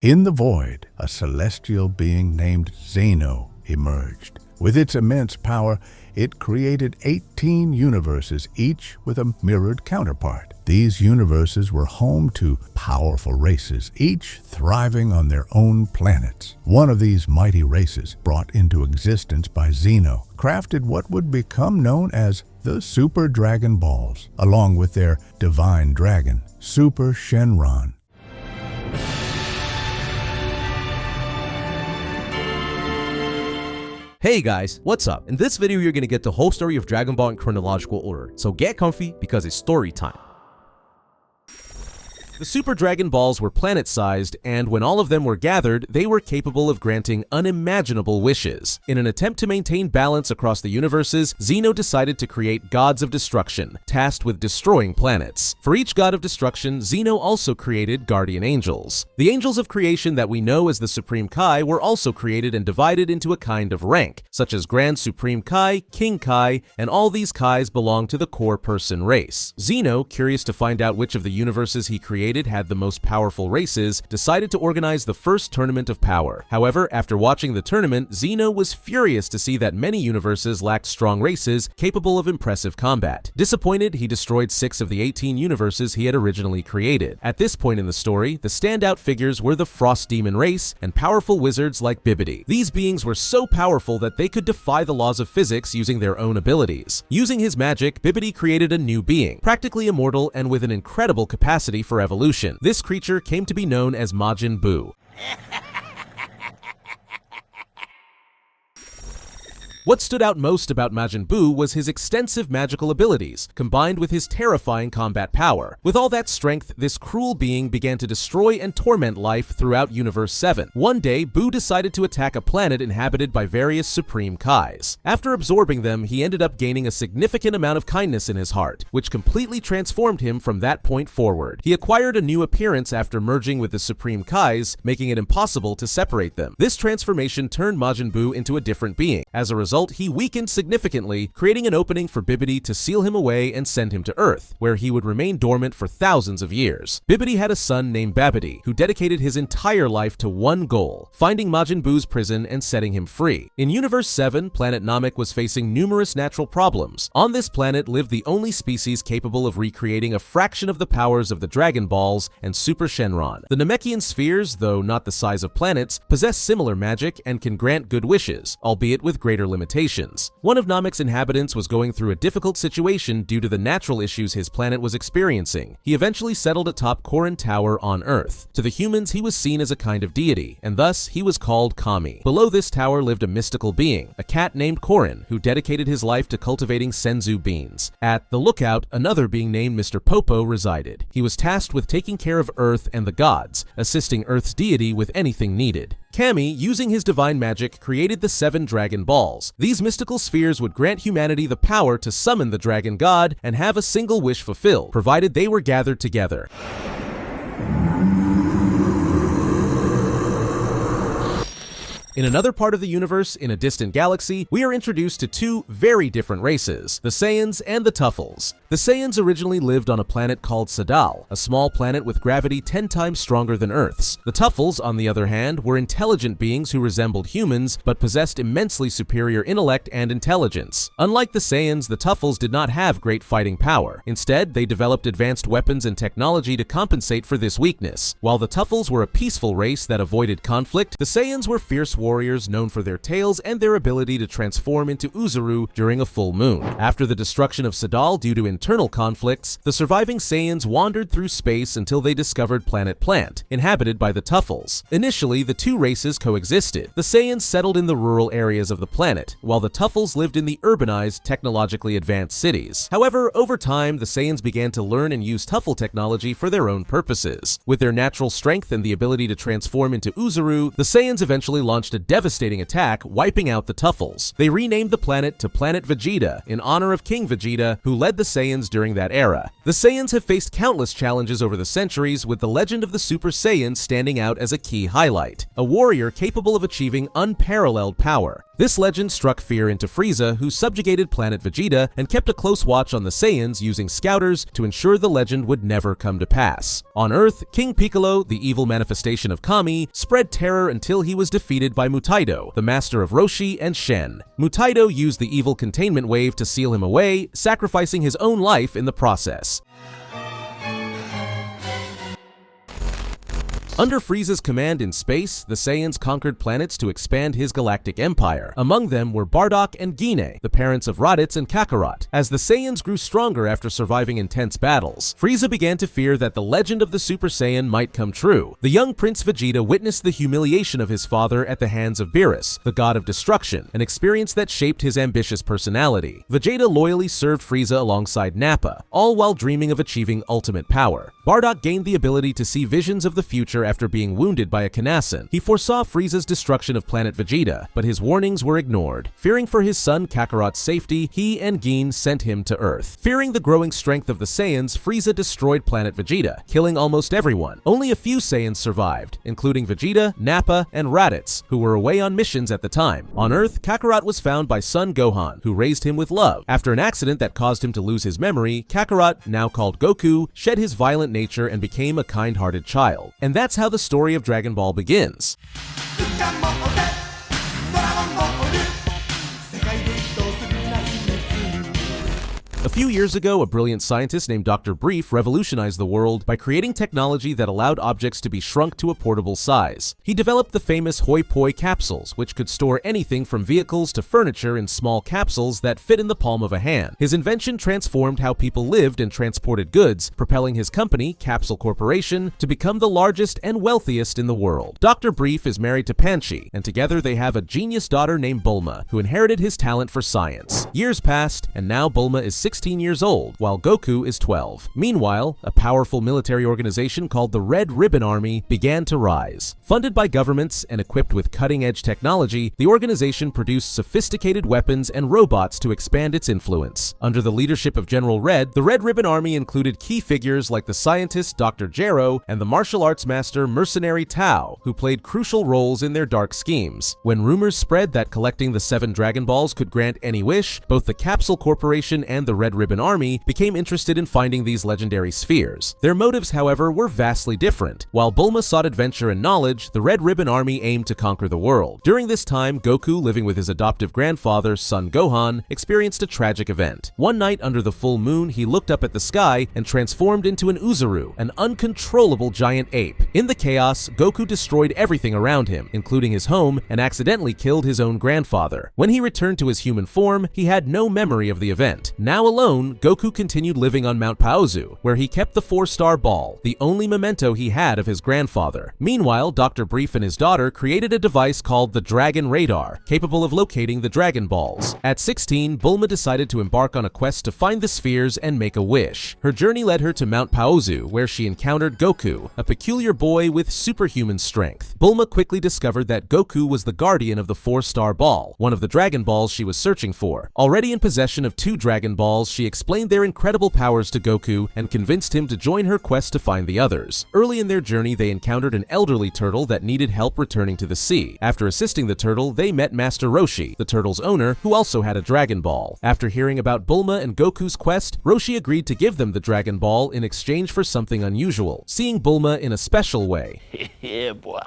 In the void, a celestial being named Zeno emerged. With its immense power, it created 18 universes, each with a mirrored counterpart. These universes were home to powerful races, each thriving on their own planets. One of these mighty races, brought into existence by Zeno, crafted what would become known as the Super Dragon Balls, along with their divine dragon, Super Shenron. Hey guys, what's up? In this video, you're gonna get the whole story of Dragon Ball in chronological order, so get comfy because it's story time. The Super Dragon Balls were planet-sized, and when all of them were gathered, they were capable of granting unimaginable wishes. In an attempt to maintain balance across the universes, Zeno decided to create gods of destruction, tasked with destroying planets. For each god of destruction, Zeno also created guardian angels. The angels of creation that we know as the Supreme Kai were also created and divided into a kind of rank, such as Grand Supreme Kai, King Kai, and all these Kais belong to the core person race. Zeno, curious to find out which of the universes he created had the most powerful races, decided to organize the first tournament of power. However, after watching the tournament, Zeno was furious to see that many universes lacked strong races capable of impressive combat. Disappointed, he destroyed 6 of the 18 universes he had originally created. At this point in the story, the standout figures were the Frost Demon race and powerful wizards like Bibidi. These beings were so powerful that they could defy the laws of physics using their own abilities. Using his magic, Bibidi created a new being, practically immortal and with an incredible capacity for evolution. This creature came to be known as Majin Buu. What stood out most about Majin Buu was his extensive magical abilities, combined with his terrifying combat power. With all that strength, this cruel being began to destroy and torment life throughout Universe 7. One day, Buu decided to attack a planet inhabited by various Supreme Kais. After absorbing them, he ended up gaining a significant amount of kindness in his heart, which completely transformed him from that point forward. He acquired a new appearance after merging with the Supreme Kais, making it impossible to separate them. This transformation turned Majin Buu into a different being. As a result, he weakened significantly, creating an opening for Bibidi to seal him away and send him to Earth, where he would remain dormant for thousands of years. Bibidi had a son named Babidi, who dedicated his entire life to one goal: finding Majin Buu's prison and setting him free. In Universe 7, planet Namek was facing numerous natural problems. On this planet lived the only species capable of recreating a fraction of the powers of the Dragon Balls and Super Shenron. The Namekian spheres, though not the size of planets, possess similar magic and can grant good wishes, albeit with greater limitations. One of Namek's inhabitants was going through a difficult situation due to the natural issues his planet was experiencing. He eventually settled atop Korin Tower on Earth. To the humans, he was seen as a kind of deity, and thus he was called Kami. Below this tower lived a mystical being, a cat named Korin, who dedicated his life to cultivating senzu beans. At the lookout, another being named Mr. Popo resided. He was tasked with taking care of Earth and the gods, assisting Earth's deity with anything needed. Kami, using his divine magic, created the 7 Dragon Balls. These mystical spheres would grant humanity the power to summon the Dragon God and have a single wish fulfilled, provided they were gathered together. In another part of the universe, in a distant galaxy, we are introduced to 2 very different races, the Saiyans and the Tuffles. The Saiyans originally lived on a planet called Sadal, a small planet with gravity 10 times stronger than Earth's. The Tuffles, on the other hand, were intelligent beings who resembled humans, but possessed immensely superior intellect and intelligence. Unlike the Saiyans, the Tuffles did not have great fighting power. Instead, they developed advanced weapons and technology to compensate for this weakness. While the Tuffles were a peaceful race that avoided conflict, the Saiyans were fierce warriors known for their tails and their ability to transform into Uzuru during a full moon. After the destruction of Sadal due to internal conflicts, the surviving Saiyans wandered through space until they discovered planet Plant, inhabited by the Tuffles. Initially, the 2 races coexisted. The Saiyans settled in the rural areas of the planet, while the Tuffles lived in the urbanized, technologically advanced cities. However, over time, the Saiyans began to learn and use Tuffle technology for their own purposes. With their natural strength and the ability to transform into Uzuru, the Saiyans eventually launched a devastating attack, wiping out the Tuffles. They renamed the planet to Planet Vegeta in honor of King Vegeta, who led the Saiyans Saiyans during that era. The Saiyans have faced countless challenges over the centuries, with the legend of the Super Saiyan standing out as a key highlight. A warrior capable of achieving unparalleled power. This legend struck fear into Frieza, who subjugated planet Vegeta and kept a close watch on the Saiyans using scouters to ensure the legend would never come to pass. On Earth, King Piccolo, the evil manifestation of Kami, spread terror until he was defeated by Mutaido, the master of Roshi and Shen. Mutaido used the evil containment wave to seal him away, sacrificing his own life in the process. Under Frieza's command in space, the Saiyans conquered planets to expand his galactic empire. Among them were Bardock and Gine, the parents of Raditz and Kakarot. As the Saiyans grew stronger after surviving intense battles, Frieza began to fear that the legend of the Super Saiyan might come true. The young Prince Vegeta witnessed the humiliation of his father at the hands of Beerus, the god of destruction, an experience that shaped his ambitious personality. Vegeta loyally served Frieza alongside Nappa, all while dreaming of achieving ultimate power. Bardock gained the ability to see visions of the future after being wounded by a Kanasan. He foresaw Frieza's destruction of planet Vegeta, but his warnings were ignored. Fearing for his son Kakarot's safety, he and Gin sent him to Earth. Fearing the growing strength of the Saiyans, Frieza destroyed planet Vegeta, killing almost everyone. Only a few Saiyans survived, including Vegeta, Nappa, and Raditz, who were away on missions at the time. On Earth, Kakarot was found by son Gohan, who raised him with love. After an accident that caused him to lose his memory, Kakarot, now called Goku, shed his violent nature and became a kind-hearted child. And that's how the story of Dragon Ball begins. A few years ago, a brilliant scientist named Dr. Brief revolutionized the world by creating technology that allowed objects to be shrunk to a portable size. He developed the famous Hoi Poi capsules, which could store anything from vehicles to furniture in small capsules that fit in the palm of a hand. His invention transformed how people lived and transported goods, propelling his company, Capsule Corporation, to become the largest and wealthiest in the world. Dr. Brief is married to Panchi, and together they have a genius daughter named Bulma, who inherited his talent for science. Years passed, and now Bulma is 16 years old, while Goku is 12. Meanwhile, a powerful military organization called the Red Ribbon Army began to rise. Funded by governments and equipped with cutting-edge technology, the organization produced sophisticated weapons and robots to expand its influence. Under the leadership of General Red, the Red Ribbon Army included key figures like the scientist Dr. Gero and the martial arts master Mercenary Tao, who played crucial roles in their dark schemes. When rumors spread that collecting the 7 Dragon Balls could grant any wish, both the Capsule Corporation and the Red Ribbon Army became interested in finding these legendary spheres. Their motives, however, were vastly different. While Bulma sought adventure and knowledge, the Red Ribbon Army aimed to conquer the world. During this time, Goku, living with his adoptive grandfather, son Gohan, experienced a tragic event. One night under the full moon, he looked up at the sky and transformed into an Uzuru, an uncontrollable giant ape. In the chaos, Goku destroyed everything around him, including his home, and accidentally killed his own grandfather. When he returned to his human form, he had no memory of the event. Now alone, Goku continued living on Mount Paozu, where he kept the 4-star ball, the only memento he had of his grandfather. Meanwhile, Dr. Brief and his daughter created a device called the Dragon Radar, capable of locating the Dragon Balls. At 16, Bulma decided to embark on a quest to find the spheres and make a wish. Her journey led her to Mount Paozu, where she encountered Goku, a peculiar boy with superhuman strength. Bulma quickly discovered that Goku was the guardian of the 4-star ball, one of the Dragon Balls she was searching for. Already in possession of 2 Dragon Balls, she explained their incredible powers to Goku and convinced him to join her quest to find the others. Early in their journey, they encountered an elderly turtle that needed help returning to the sea. After assisting the turtle, they met Master Roshi, the turtle's owner, who also had a Dragon Ball. After hearing about Bulma and Goku's quest, Roshi agreed to give them the Dragon Ball in exchange for something unusual, seeing Bulma in a special way. Yeah, boy.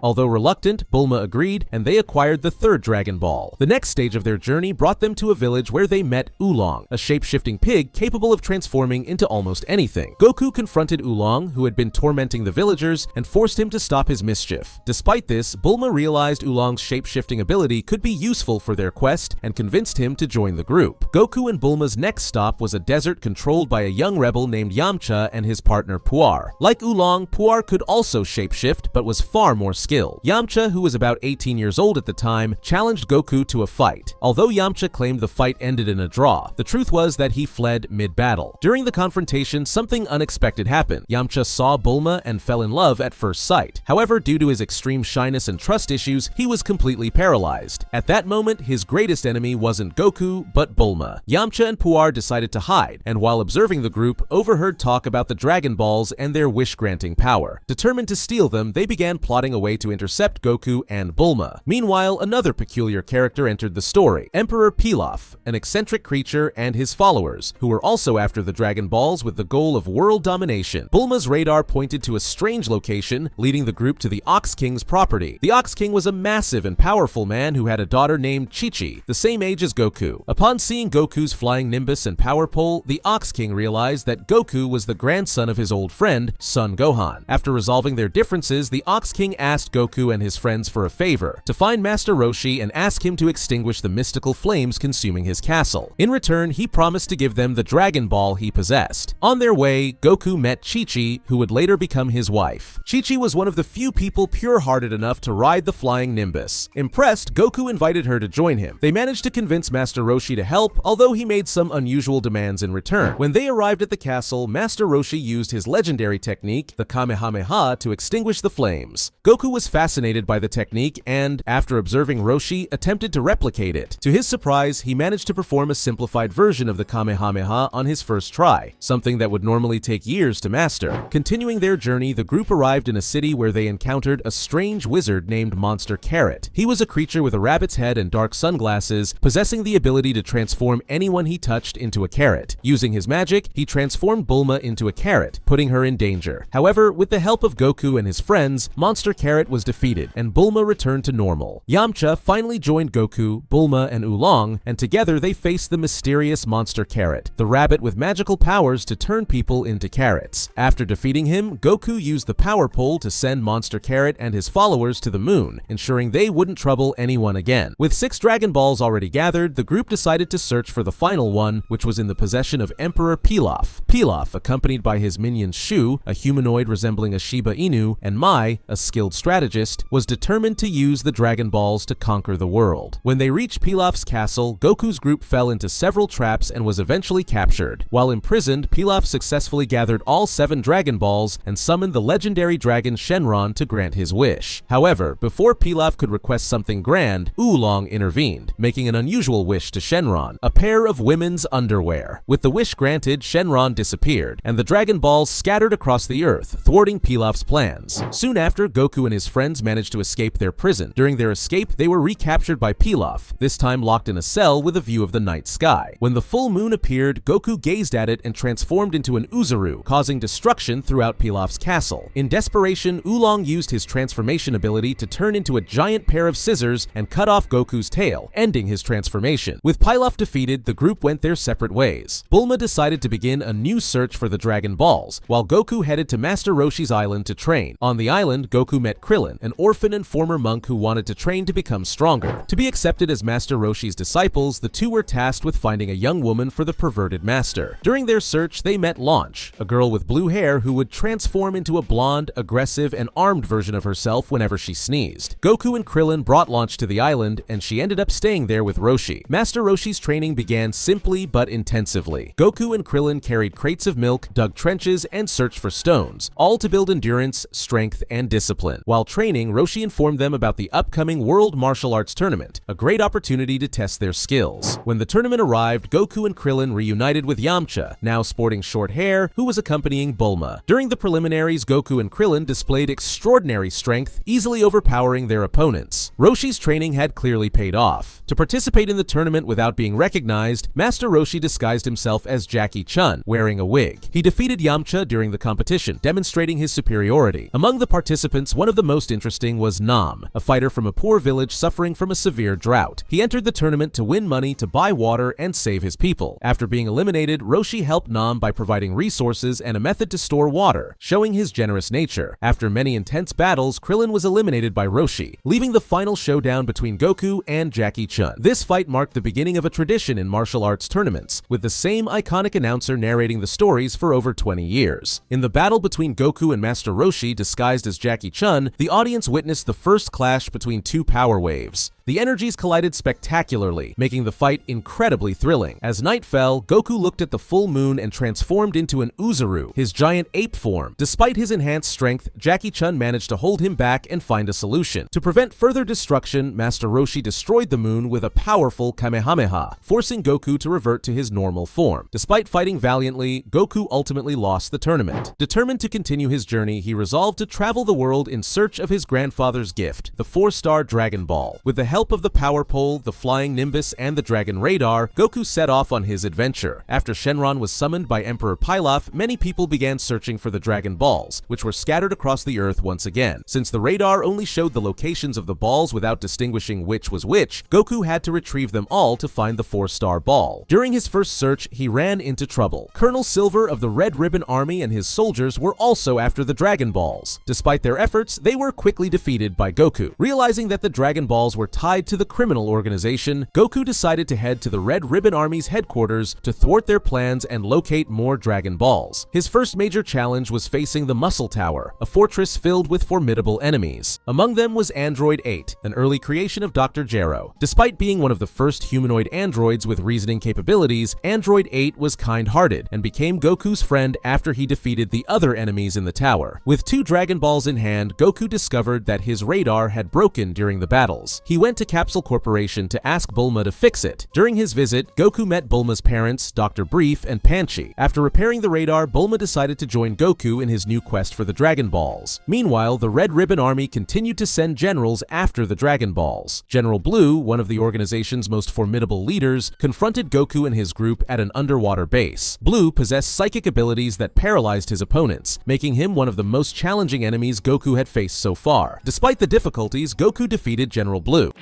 Although reluctant, Bulma agreed, and they acquired the 3rd Dragon Ball. The next stage of their journey brought them to a village where they met Oolong, a shape-shifting pig capable of transforming into almost anything. Goku confronted Oolong, who had been tormenting the villagers, and forced him to stop his mischief. Despite this, Bulma realized Oolong's shape-shifting ability could be useful for their quest and convinced him to join the group. Goku and Bulma's next stop was a desert controlled by a young rebel named Yamcha and his partner Puar. Like Oolong, Puar could also shapeshift, but was far more skilled. Yamcha, who was about 18 years old at the time, challenged Goku to a fight. Although Yamcha claimed the fight ended in a draw, the truth was was that he fled mid-battle. During the confrontation, something unexpected happened. Yamcha saw Bulma and fell in love at first sight. However, due to his extreme shyness and trust issues, he was completely paralyzed. At that moment, his greatest enemy wasn't Goku, but Bulma. Yamcha and Puar decided to hide, and while observing the group, overheard talk about the Dragon Balls and their wish-granting power. Determined to steal them, they began plotting a way to intercept Goku and Bulma. Meanwhile, another peculiar character entered the story, Emperor Pilaf, an eccentric creature, and his followers, who were also after the Dragon Balls with the goal of world domination. Bulma's radar pointed to a strange location, leading the group to the Ox King's property. The Ox King was a massive and powerful man who had a daughter named Chi-Chi, the same age as Goku. Upon seeing Goku's flying Nimbus and power pole, the Ox King realized that Goku was the grandson of his old friend, Son Gohan. After resolving their differences, the Ox King asked Goku and his friends for a favor, to find Master Roshi and ask him to extinguish the mystical flames consuming his castle. In return, he promised to give them the Dragon Ball he possessed. On their way, Goku met Chi-Chi, who would later become his wife. Chi-Chi was one of the few people pure-hearted enough to ride the flying Nimbus. Impressed, Goku invited her to join him. They managed to convince Master Roshi to help, although he made some unusual demands in return. When they arrived at the castle, Master Roshi used his legendary technique, the Kamehameha, to extinguish the flames. Goku was fascinated by the technique and, after observing Roshi, attempted to replicate it. To his surprise, he managed to perform a simplified version of the Kamehameha on his first try, something that would normally take years to master. Continuing their journey, the group arrived in a city where they encountered a strange wizard named Monster Carrot. He was a creature with a rabbit's head and dark sunglasses, possessing the ability to transform anyone he touched into a carrot. Using his magic, he transformed Bulma into a carrot, putting her in danger. However, with the help of Goku and his friends, Monster Carrot was defeated, and Bulma returned to normal. Yamcha finally joined Goku, Bulma, and Oolong, and together they faced the mysterious Monster Carrot, the rabbit with magical powers to turn people into carrots. After defeating him, Goku used the power pole to send Monster Carrot and his followers to the moon, ensuring they wouldn't trouble anyone again. With 6 Dragon Balls already gathered, the group decided to search for the final one, which was in the possession of Emperor Pilaf. Pilaf, accompanied by his minion Shu, a humanoid resembling a Shiba Inu, and Mai, a skilled strategist, was determined to use the Dragon Balls to conquer the world. When they reached Pilaf's castle, Goku's group fell into several traps and was eventually captured. While imprisoned, Pilaf successfully gathered all 7 Dragon Balls and summoned the legendary dragon Shenron to grant his wish. However, before Pilaf could request something grand, Oolong intervened, making an unusual wish to Shenron, a pair of women's underwear. With the wish granted, Shenron disappeared, and the Dragon Balls scattered across the earth, thwarting Pilaf's plans. Soon after, Goku and his friends managed to escape their prison. During their escape, they were recaptured by Pilaf, this time locked in a cell with a view of the night sky. When the full moon appeared, Goku gazed at it and transformed into an Uzaru, causing destruction throughout Pilaf's castle. In desperation, Oolong used his transformation ability to turn into a giant pair of scissors and cut off Goku's tail, ending his transformation. With Pilaf defeated, the group went their separate ways. Bulma decided to begin a new search for the Dragon Balls, while Goku headed to Master Roshi's island to train. On the island, Goku met Krillin, an orphan and former monk who wanted to train to become stronger. To be accepted as Master Roshi's disciples, the two were tasked with finding a young woman for the perverted master. During their search, they met Launch, a girl with blue hair who would transform into a blonde, aggressive, and armed version of herself whenever she sneezed. Goku and Krillin brought Launch to the island, and she ended up staying there with Roshi. Master Roshi's training began simply but intensively. Goku and Krillin carried crates of milk, dug trenches, and searched for stones, all to build endurance, strength, and discipline. While training, Roshi informed them about the upcoming World Martial Arts Tournament, a great opportunity to test their skills. When the tournament arrived, Goku and Krillin reunited with Yamcha, now sporting short hair, who was accompanying Bulma. During the preliminaries, Goku and Krillin displayed extraordinary strength, easily overpowering their opponents. Roshi's training had clearly paid off. To participate in the tournament without being recognized, Master Roshi disguised himself as Jackie Chun, wearing a wig. He defeated Yamcha during the competition, demonstrating his superiority. Among the participants, one of the most interesting was Nam, a fighter from a poor village suffering from a severe drought. He entered the tournament to win money to buy water and save his people. After being eliminated, Roshi helped Nam by providing resources and a method to store water, showing his generous nature. After many intense battles, Krillin was eliminated by Roshi, leaving the final showdown between Goku and Jackie Chun. This fight marked the beginning of a tradition in martial arts tournaments, with the same iconic announcer narrating the stories for over 20 years. In the battle between Goku and Master Roshi, disguised as Jackie Chun, the audience witnessed the first clash between two power waves. The energies collided spectacularly, making the fight incredibly thrilling. As night fell, Goku looked at the full moon and transformed into an Uzaru, his giant ape form. Despite his enhanced strength, Jackie Chun managed to hold him back and find a solution. To prevent further destruction, Master Roshi destroyed the moon with a powerful Kamehameha, forcing Goku to revert to his normal form. Despite fighting valiantly, Goku ultimately lost the tournament. Determined to continue his journey, he resolved to travel the world in search of his grandfather's gift, the 4-star Dragon Ball. With the help of the Power Pole, the Flying Nimbus, and the Dragon Radar, Goku set off on his adventure. After Shenron was summoned by Emperor Pilaf, many people began searching for the Dragon Balls, which were scattered across the Earth once again. Since the radar only showed the locations of the balls without distinguishing which was which, Goku had to retrieve them all to find the 4-star ball. During his first search, he ran into trouble. Colonel Silver of the Red Ribbon Army and his soldiers were also after the Dragon Balls. Despite their efforts, they were quickly defeated by Goku. Realizing that the Dragon Balls were tied to the criminal organization, Goku decided to head to the Red Ribbon Army's headquarters to thwart their plans and locate more Dragon Balls. His first major challenge was facing the Muscle Tower, a fortress filled with formidable enemies. Among them was Android 8, an early creation of Dr. Gero. Despite being one of the first humanoid androids with reasoning capabilities, Android 8 was kind-hearted and became Goku's friend after he defeated the other enemies in the tower. With 2 Dragon Balls in hand, Goku discovered that his radar had broken during the battles. He went to Capsule Corporation to ask Bulma to fix it. During his visit, Goku met Bulma's parents, Dr. Brief and Panchi. After repairing the radar, Bulma decided to join Goku in his new quest for the Dragon Balls. Meanwhile, the Red Ribbon Army continued to send generals after the Dragon Balls. General Blue, one of the organization's most formidable leaders, confronted Goku and his group at an underwater base. Blue possessed psychic abilities that paralyzed his opponents, making him one of the most challenging enemies Goku had faced so far. Despite the difficulties, Goku defeated General Blue.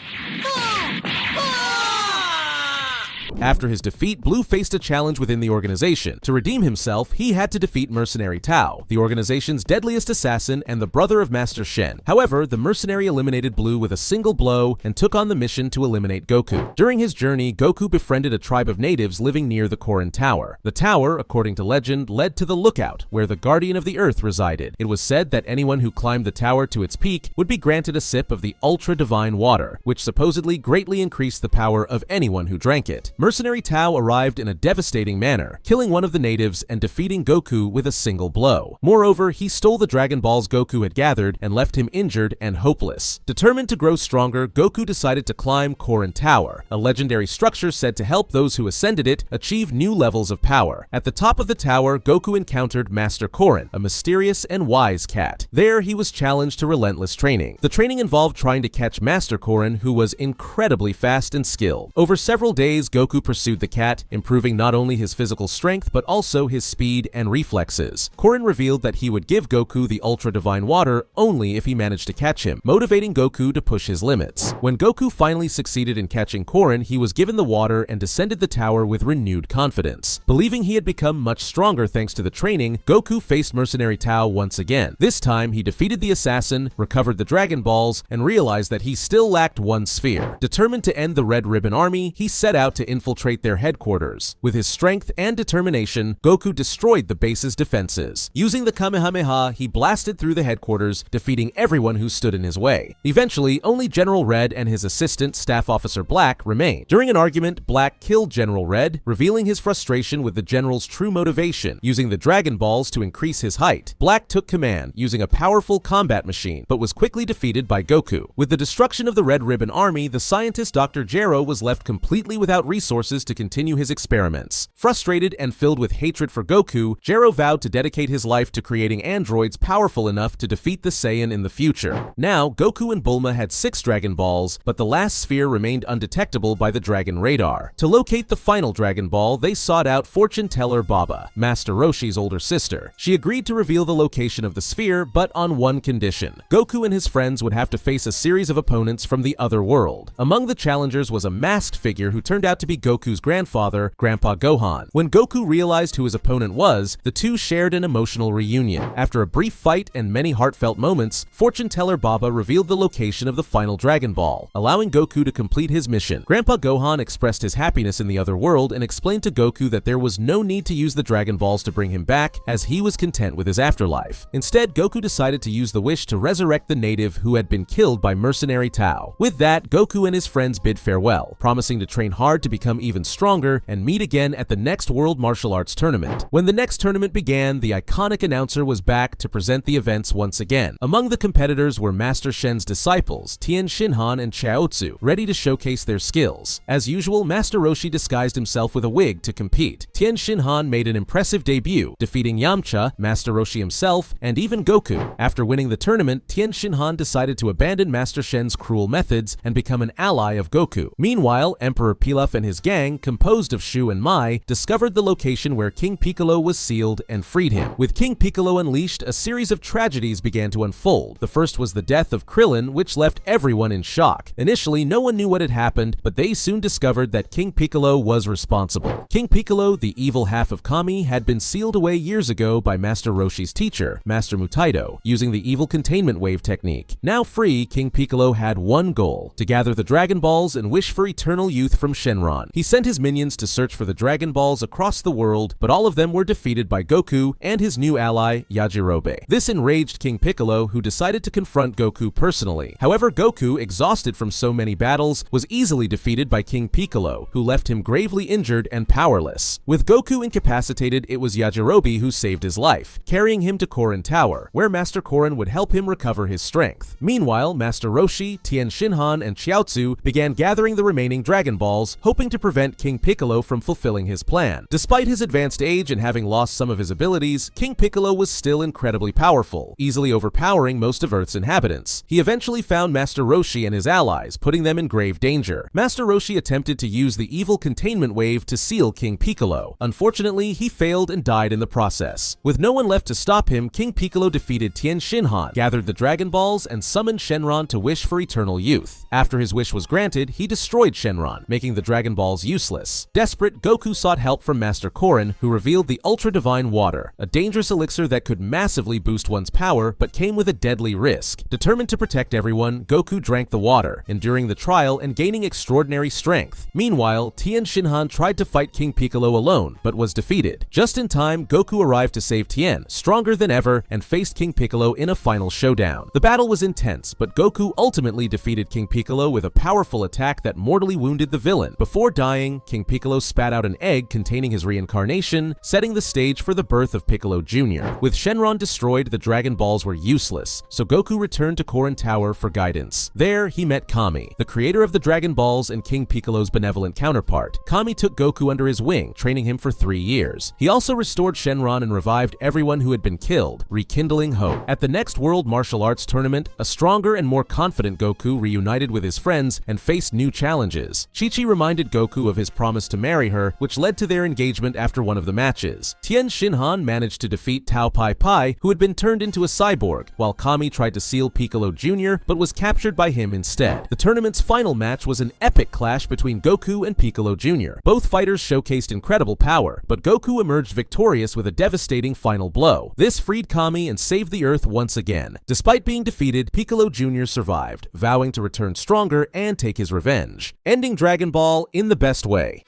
After his defeat, Blue faced a challenge within the organization. To redeem himself, he had to defeat Mercenary Tao, the organization's deadliest assassin and the brother of Master Shen. However, the mercenary eliminated Blue with a single blow and took on the mission to eliminate Goku. During his journey, Goku befriended a tribe of natives living near the Korin Tower. The tower, according to legend, led to the Lookout, where the Guardian of the Earth resided. It was said that anyone who climbed the tower to its peak would be granted a sip of the ultra-divine water, which supposedly greatly increased the power of anyone who drank it. Mercenary Tao arrived in a devastating manner, killing one of the natives and defeating Goku with a single blow. Moreover, he stole the Dragon Balls Goku had gathered and left him injured and hopeless. Determined to grow stronger, Goku decided to climb Korin Tower, a legendary structure said to help those who ascended it achieve new levels of power. At the top of the tower, Goku encountered Master Korin, a mysterious and wise cat. There, he was challenged to relentless training. The training involved trying to catch Master Korin, who was incredibly fast and skilled. Over several days, Goku pursued the cat, improving not only his physical strength but also his speed and reflexes. Korin revealed that he would give Goku the Ultra Divine Water only if he managed to catch him, motivating Goku to push his limits. When Goku finally succeeded in catching Korin, he was given the water and descended the tower with renewed confidence. Believing he had become much stronger thanks to the training, Goku faced Mercenary Tao once again. This time, he defeated the assassin, recovered the Dragon Balls, and realized that he still lacked one sphere. Determined to end the Red Ribbon Army, he set out to infiltrate their headquarters. With his strength and determination, Goku destroyed the base's defenses. Using the Kamehameha, he blasted through the headquarters, defeating everyone who stood in his way. Eventually, only General Red and his assistant, Staff Officer Black, remained. During an argument, Black killed General Red, revealing his frustration with the general's true motivation, using the Dragon Balls to increase his height. Black took command, using a powerful combat machine, but was quickly defeated by Goku. With the destruction of the Red Ribbon Army, the scientist Dr. Gero was left completely without resources to continue his experiments. Frustrated and filled with hatred for Goku, Gero vowed to dedicate his life to creating androids powerful enough to defeat the Saiyan in the future. Now, Goku and Bulma had 6 Dragon Balls, but the last sphere remained undetectable by the Dragon Radar. To locate the final Dragon Ball, they sought out fortune teller Baba, Master Roshi's older sister. She agreed to reveal the location of the sphere, but on one condition. Goku and his friends would have to face a series of opponents from the other world. Among the challengers was a masked figure who turned out to be be Goku's grandfather, Grandpa Gohan. When Goku realized who his opponent was, the two shared an emotional reunion. After a brief fight and many heartfelt moments, fortune teller Baba revealed the location of the final Dragon Ball, allowing Goku to complete his mission. Grandpa Gohan expressed his happiness in the other world and explained to Goku that there was no need to use the Dragon Balls to bring him back, as he was content with his afterlife. Instead, Goku decided to use the wish to resurrect the native who had been killed by mercenary Tao. With that, Goku and his friends bid farewell, promising to train hard to become even stronger and meet again at the next World Martial Arts Tournament. When the next tournament began, the iconic announcer was back to present the events once again. Among the competitors were Master Shen's disciples, Tien Shinhan and Chaozu, ready to showcase their skills. As usual, Master Roshi disguised himself with a wig to compete. Tien Shinhan made an impressive debut, defeating Yamcha, Master Roshi himself, and even Goku. After winning the tournament, Tien Shinhan decided to abandon Master Shen's cruel methods and become an ally of Goku. Meanwhile, Emperor Pilaf and his gang, composed of Shu and Mai, discovered the location where King Piccolo was sealed and freed him. With King Piccolo unleashed, a series of tragedies began to unfold. The first was the death of Krillin, which left everyone in shock. Initially, no one knew what had happened, but they soon discovered that King Piccolo was responsible. King Piccolo, the evil half of Kami, had been sealed away years ago by Master Roshi's teacher, Master Mutaido, using the evil containment wave technique. Now free, King Piccolo had one goal: to gather the Dragon Balls and wish for eternal youth from Shenron. He sent his minions to search for the Dragon Balls across the world, but all of them were defeated by Goku and his new ally, Yajirobe. This enraged King Piccolo, who decided to confront Goku personally. However, Goku, exhausted from so many battles, was easily defeated by King Piccolo, who left him gravely injured and powerless. With Goku incapacitated, it was Yajirobe who saved his life, carrying him to Korin Tower, where Master Korin would help him recover his strength. Meanwhile, Master Roshi, Tien Shinhan, and Chiaotzu began gathering the remaining Dragon Balls, hoping to prevent King Piccolo from fulfilling his plan. Despite his advanced age and having lost some of his abilities, King Piccolo was still incredibly powerful, easily overpowering most of Earth's inhabitants. He eventually found Master Roshi and his allies, putting them in grave danger. Master Roshi attempted to use the evil containment wave to seal King Piccolo. Unfortunately, he failed and died in the process. With no one left to stop him, King Piccolo defeated Tien Shinhan, gathered the Dragon Balls, and summoned Shenron to wish for eternal youth. After his wish was granted, he destroyed Shenron, making the Dragon Balls useless. Desperate, Goku sought help from Master Korin, who revealed the Ultra Divine Water, a dangerous elixir that could massively boost one's power, but came with a deadly risk. Determined to protect everyone, Goku drank the water, enduring the trial and gaining extraordinary strength. Meanwhile, Tien Shinhan tried to fight King Piccolo alone, but was defeated. Just in time, Goku arrived to save Tien, stronger than ever, and faced King Piccolo in a final showdown. The battle was intense, but Goku ultimately defeated King Piccolo with a powerful attack that mortally wounded the villain. Before dying, King Piccolo spat out an egg containing his reincarnation, setting the stage for the birth of Piccolo Jr. With Shenron destroyed, the Dragon Balls were useless, so Goku returned to Korin Tower for guidance. There, he met Kami, the creator of the Dragon Balls and King Piccolo's benevolent counterpart. Kami took Goku under his wing, training him for 3 years. He also restored Shenron and revived everyone who had been killed, rekindling hope. At the next World Martial Arts Tournament, a stronger and more confident Goku reunited with his friends and faced new challenges. Chi-Chi reminded Goku of his promise to marry her, which led to their engagement after one of the matches. Tien Shinhan managed to defeat Tao Pai Pai, who had been turned into a cyborg, while Kami tried to seal Piccolo Jr., but was captured by him instead. The tournament's final match was an epic clash between Goku and Piccolo Jr. Both fighters showcased incredible power, but Goku emerged victorious with a devastating final blow. This freed Kami and saved the Earth once again. Despite being defeated, Piccolo Jr. survived, vowing to return stronger and take his revenge, ending Dragon Ball in the best way.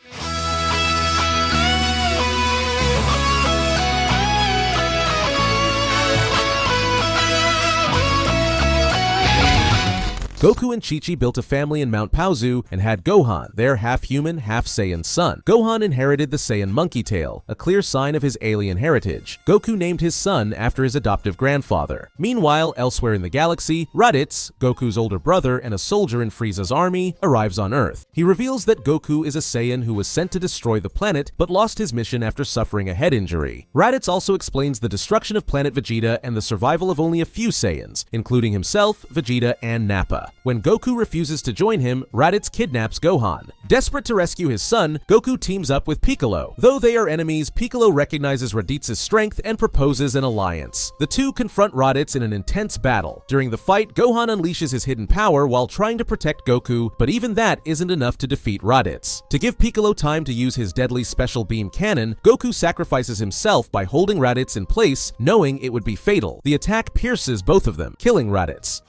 Goku and Chi-Chi built a family in Mount Paozu and had Gohan, their half-human, half-Saiyan son. Gohan inherited the Saiyan monkey tail, a clear sign of his alien heritage. Goku named his son after his adoptive grandfather. Meanwhile, elsewhere in the galaxy, Raditz, Goku's older brother and a soldier in Frieza's army, arrives on Earth. He reveals that Goku is a Saiyan who was sent to destroy the planet, but lost his mission after suffering a head injury. Raditz also explains the destruction of planet Vegeta and the survival of only a few Saiyans, including himself, Vegeta, and Nappa. Nappa. When Goku refuses to join him, Raditz kidnaps Gohan. Desperate to rescue his son, Goku teams up with Piccolo. Though they are enemies, Piccolo recognizes Raditz's strength and proposes an alliance. The two confront Raditz in an intense battle. During the fight, Gohan unleashes his hidden power while trying to protect Goku, but even that isn't enough to defeat Raditz. To give Piccolo time to use his deadly special beam cannon, Goku sacrifices himself by holding Raditz in place, knowing it would be fatal. The attack pierces both of them, killing Raditz.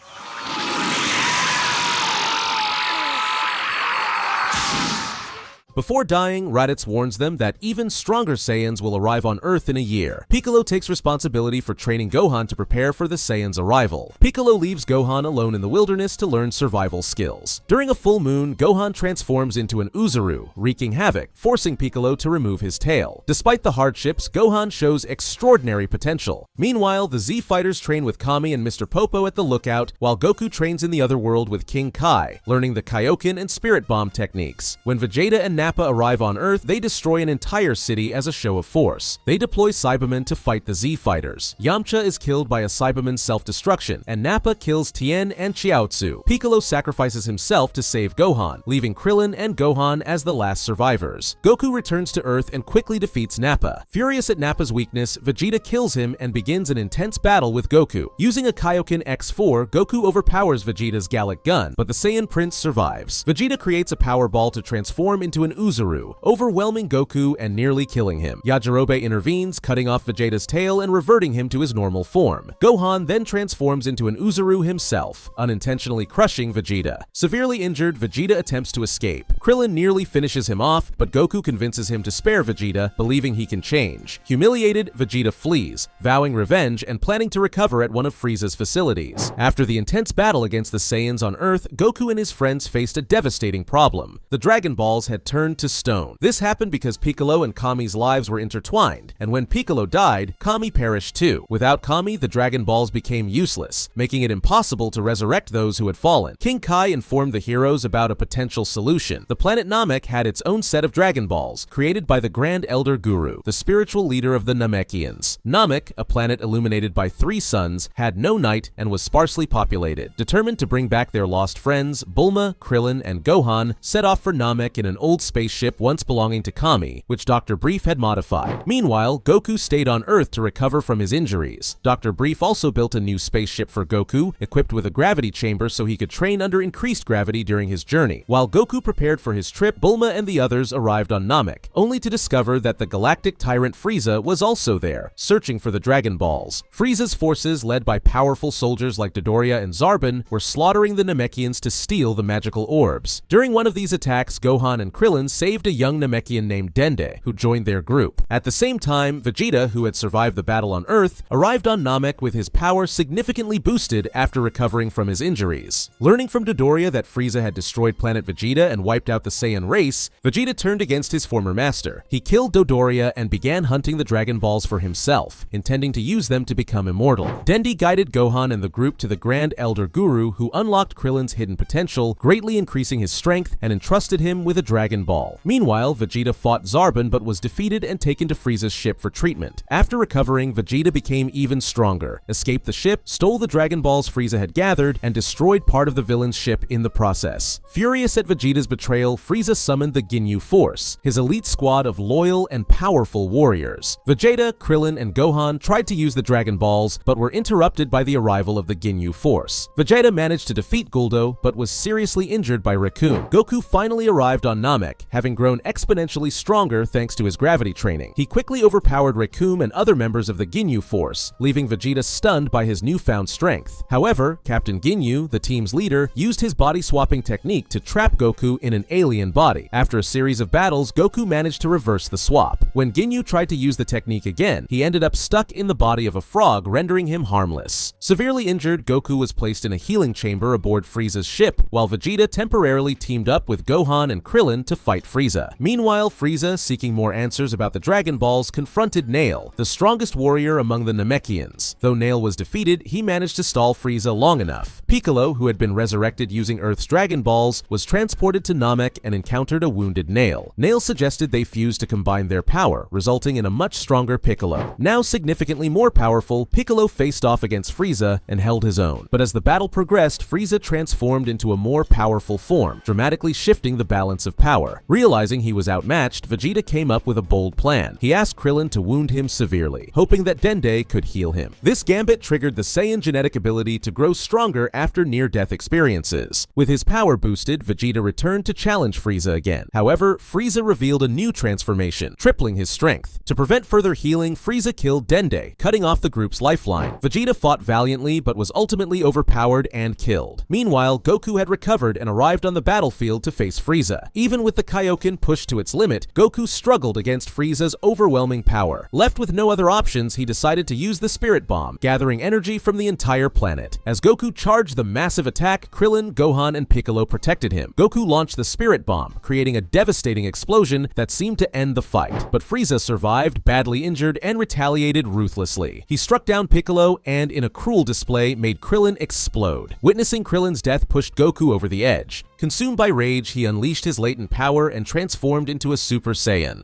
Before dying, Raditz warns them that even stronger Saiyans will arrive on Earth in a year. Piccolo takes responsibility for training Gohan to prepare for the Saiyans' arrival. Piccolo leaves Gohan alone in the wilderness to learn survival skills. During a full moon, Gohan transforms into an Uzuru, wreaking havoc, forcing Piccolo to remove his tail. Despite the hardships, Gohan shows extraordinary potential. Meanwhile, the Z fighters train with Kami and Mr. Popo at the lookout, while Goku trains in the other world with King Kai, learning the Kaioken and Spirit Bomb techniques. When Vegeta and Nappa arrive on Earth, they destroy an entire city as a show of force. They deploy Cybermen to fight the Z fighters. Yamcha is killed by a Cyberman's self-destruction, and Nappa kills Tien and Chiaotzu. Piccolo sacrifices himself to save Gohan, leaving Krillin and Gohan as the last survivors. Goku returns to Earth and quickly defeats Nappa. Furious at Nappa's weakness, Vegeta kills him and begins an intense battle with Goku. Using a Kaioken X4, Goku overpowers Vegeta's Gallic gun, but the Saiyan Prince survives. Vegeta creates a power ball to transform into an Uzuru, overwhelming Goku and nearly killing him. Yajirobe intervenes, cutting off Vegeta's tail and reverting him to his normal form. Gohan then transforms into an Uzuru himself, unintentionally crushing Vegeta. Severely injured, Vegeta attempts to escape. Krillin nearly finishes him off, but Goku convinces him to spare Vegeta, believing he can change. Humiliated, Vegeta flees, vowing revenge and planning to recover at one of Frieza's facilities. After the intense battle against the Saiyans on Earth, Goku and his friends faced a devastating problem. The Dragon Balls had turned to stone. This happened because Piccolo and Kami's lives were intertwined, and when Piccolo died, Kami perished too. Without Kami, the Dragon Balls became useless, making it impossible to resurrect those who had fallen. King Kai informed the heroes about a potential solution. The planet Namek had its own set of Dragon Balls, created by the Grand Elder Guru, the spiritual leader of the Namekians. Namek, a planet illuminated by 3 suns, had no night and was sparsely populated. Determined to bring back their lost friends, Bulma, Krillin, and Gohan set off for Namek in an old spaceship once belonging to Kami, which Dr. Brief had modified. Meanwhile, Goku stayed on Earth to recover from his injuries. Dr. Brief also built a new spaceship for Goku, equipped with a gravity chamber so he could train under increased gravity during his journey. While Goku prepared for his trip, Bulma and the others arrived on Namek, only to discover that the galactic tyrant Frieza was also there, searching for the Dragon Balls. Frieza's forces, led by powerful soldiers like Dodoria and Zarbon, were slaughtering the Namekians to steal the magical orbs. During one of these attacks, Gohan and Krillin saved a young Namekian named Dende, who joined their group. At the same time, Vegeta, who had survived the battle on Earth, arrived on Namek with his power significantly boosted after recovering from his injuries. Learning from Dodoria that Frieza had destroyed planet Vegeta and wiped out the Saiyan race, Vegeta turned against his former master. He killed Dodoria and began hunting the Dragon Balls for himself, intending to use them to become immortal. Dende guided Gohan and the group to the Grand Elder Guru, who unlocked Krillin's hidden potential, greatly increasing his strength and entrusted him with a Dragon Ball. Meanwhile, Vegeta fought Zarbon but was defeated and taken to Frieza's ship for treatment. After recovering, Vegeta became even stronger, escaped the ship, stole the Dragon Balls Frieza had gathered, and destroyed part of the villain's ship in the process. Furious at Vegeta's betrayal, Frieza summoned the Ginyu Force, his elite squad of loyal and powerful warriors. Vegeta, Krillin, and Gohan tried to use the Dragon Balls, but were interrupted by the arrival of the Ginyu Force. Vegeta managed to defeat Guldo, but was seriously injured by Raccoon. Goku finally arrived on Namek, having grown exponentially stronger thanks to his gravity training. He quickly overpowered Raccoon and other members of the Ginyu Force, leaving Vegeta stunned by his newfound strength. However, Captain Ginyu, the team's leader, used his body-swapping technique to trap Goku in an alien body. After a series of battles, Goku managed to reverse the swap. When Ginyu tried to use the technique again, he ended up stuck in the body of a frog, rendering him harmless. Severely injured, Goku was placed in a healing chamber aboard Frieza's ship, while Vegeta temporarily teamed up with Gohan and Krillin to fight fight Frieza. Meanwhile, Frieza, seeking more answers about the Dragon Balls, confronted Nail, the strongest warrior among the Namekians. Though Nail was defeated, he managed to stall Frieza long enough. Piccolo, who had been resurrected using Earth's Dragon Balls, was transported to Namek and encountered a wounded Nail. Nail suggested they fuse to combine their power, resulting in a much stronger Piccolo. Now significantly more powerful, Piccolo faced off against Frieza and held his own. But as the battle progressed, Frieza transformed into a more powerful form, dramatically shifting the balance of power. Realizing he was outmatched, Vegeta came up with a bold plan. He asked Krillin to wound him severely, hoping that Dende could heal him. This gambit triggered the Saiyan genetic ability to grow stronger after near-death experiences. With his power boosted, Vegeta returned to challenge Frieza again. However, Frieza revealed a new transformation, tripling his strength. To prevent further healing, Frieza killed Dende, cutting off the group's lifeline. Vegeta fought valiantly, but was ultimately overpowered and killed. Meanwhile, Goku had recovered and arrived on the battlefield to face Frieza. Even with the Kaioken pushed to its limit, Goku struggled against Frieza's overwhelming power. Left with no other options, he decided to use the Spirit Bomb, gathering energy from the entire planet. As Goku charged the massive attack, Krillin, Gohan, and Piccolo protected him. Goku launched the Spirit Bomb, creating a devastating explosion that seemed to end the fight. But Frieza survived, badly injured, and retaliated ruthlessly. He struck down Piccolo and, in a cruel display, made Krillin explode. Witnessing Krillin's death pushed Goku over the edge. Consumed by rage, he unleashed his latent power and transformed into a Super Saiyan.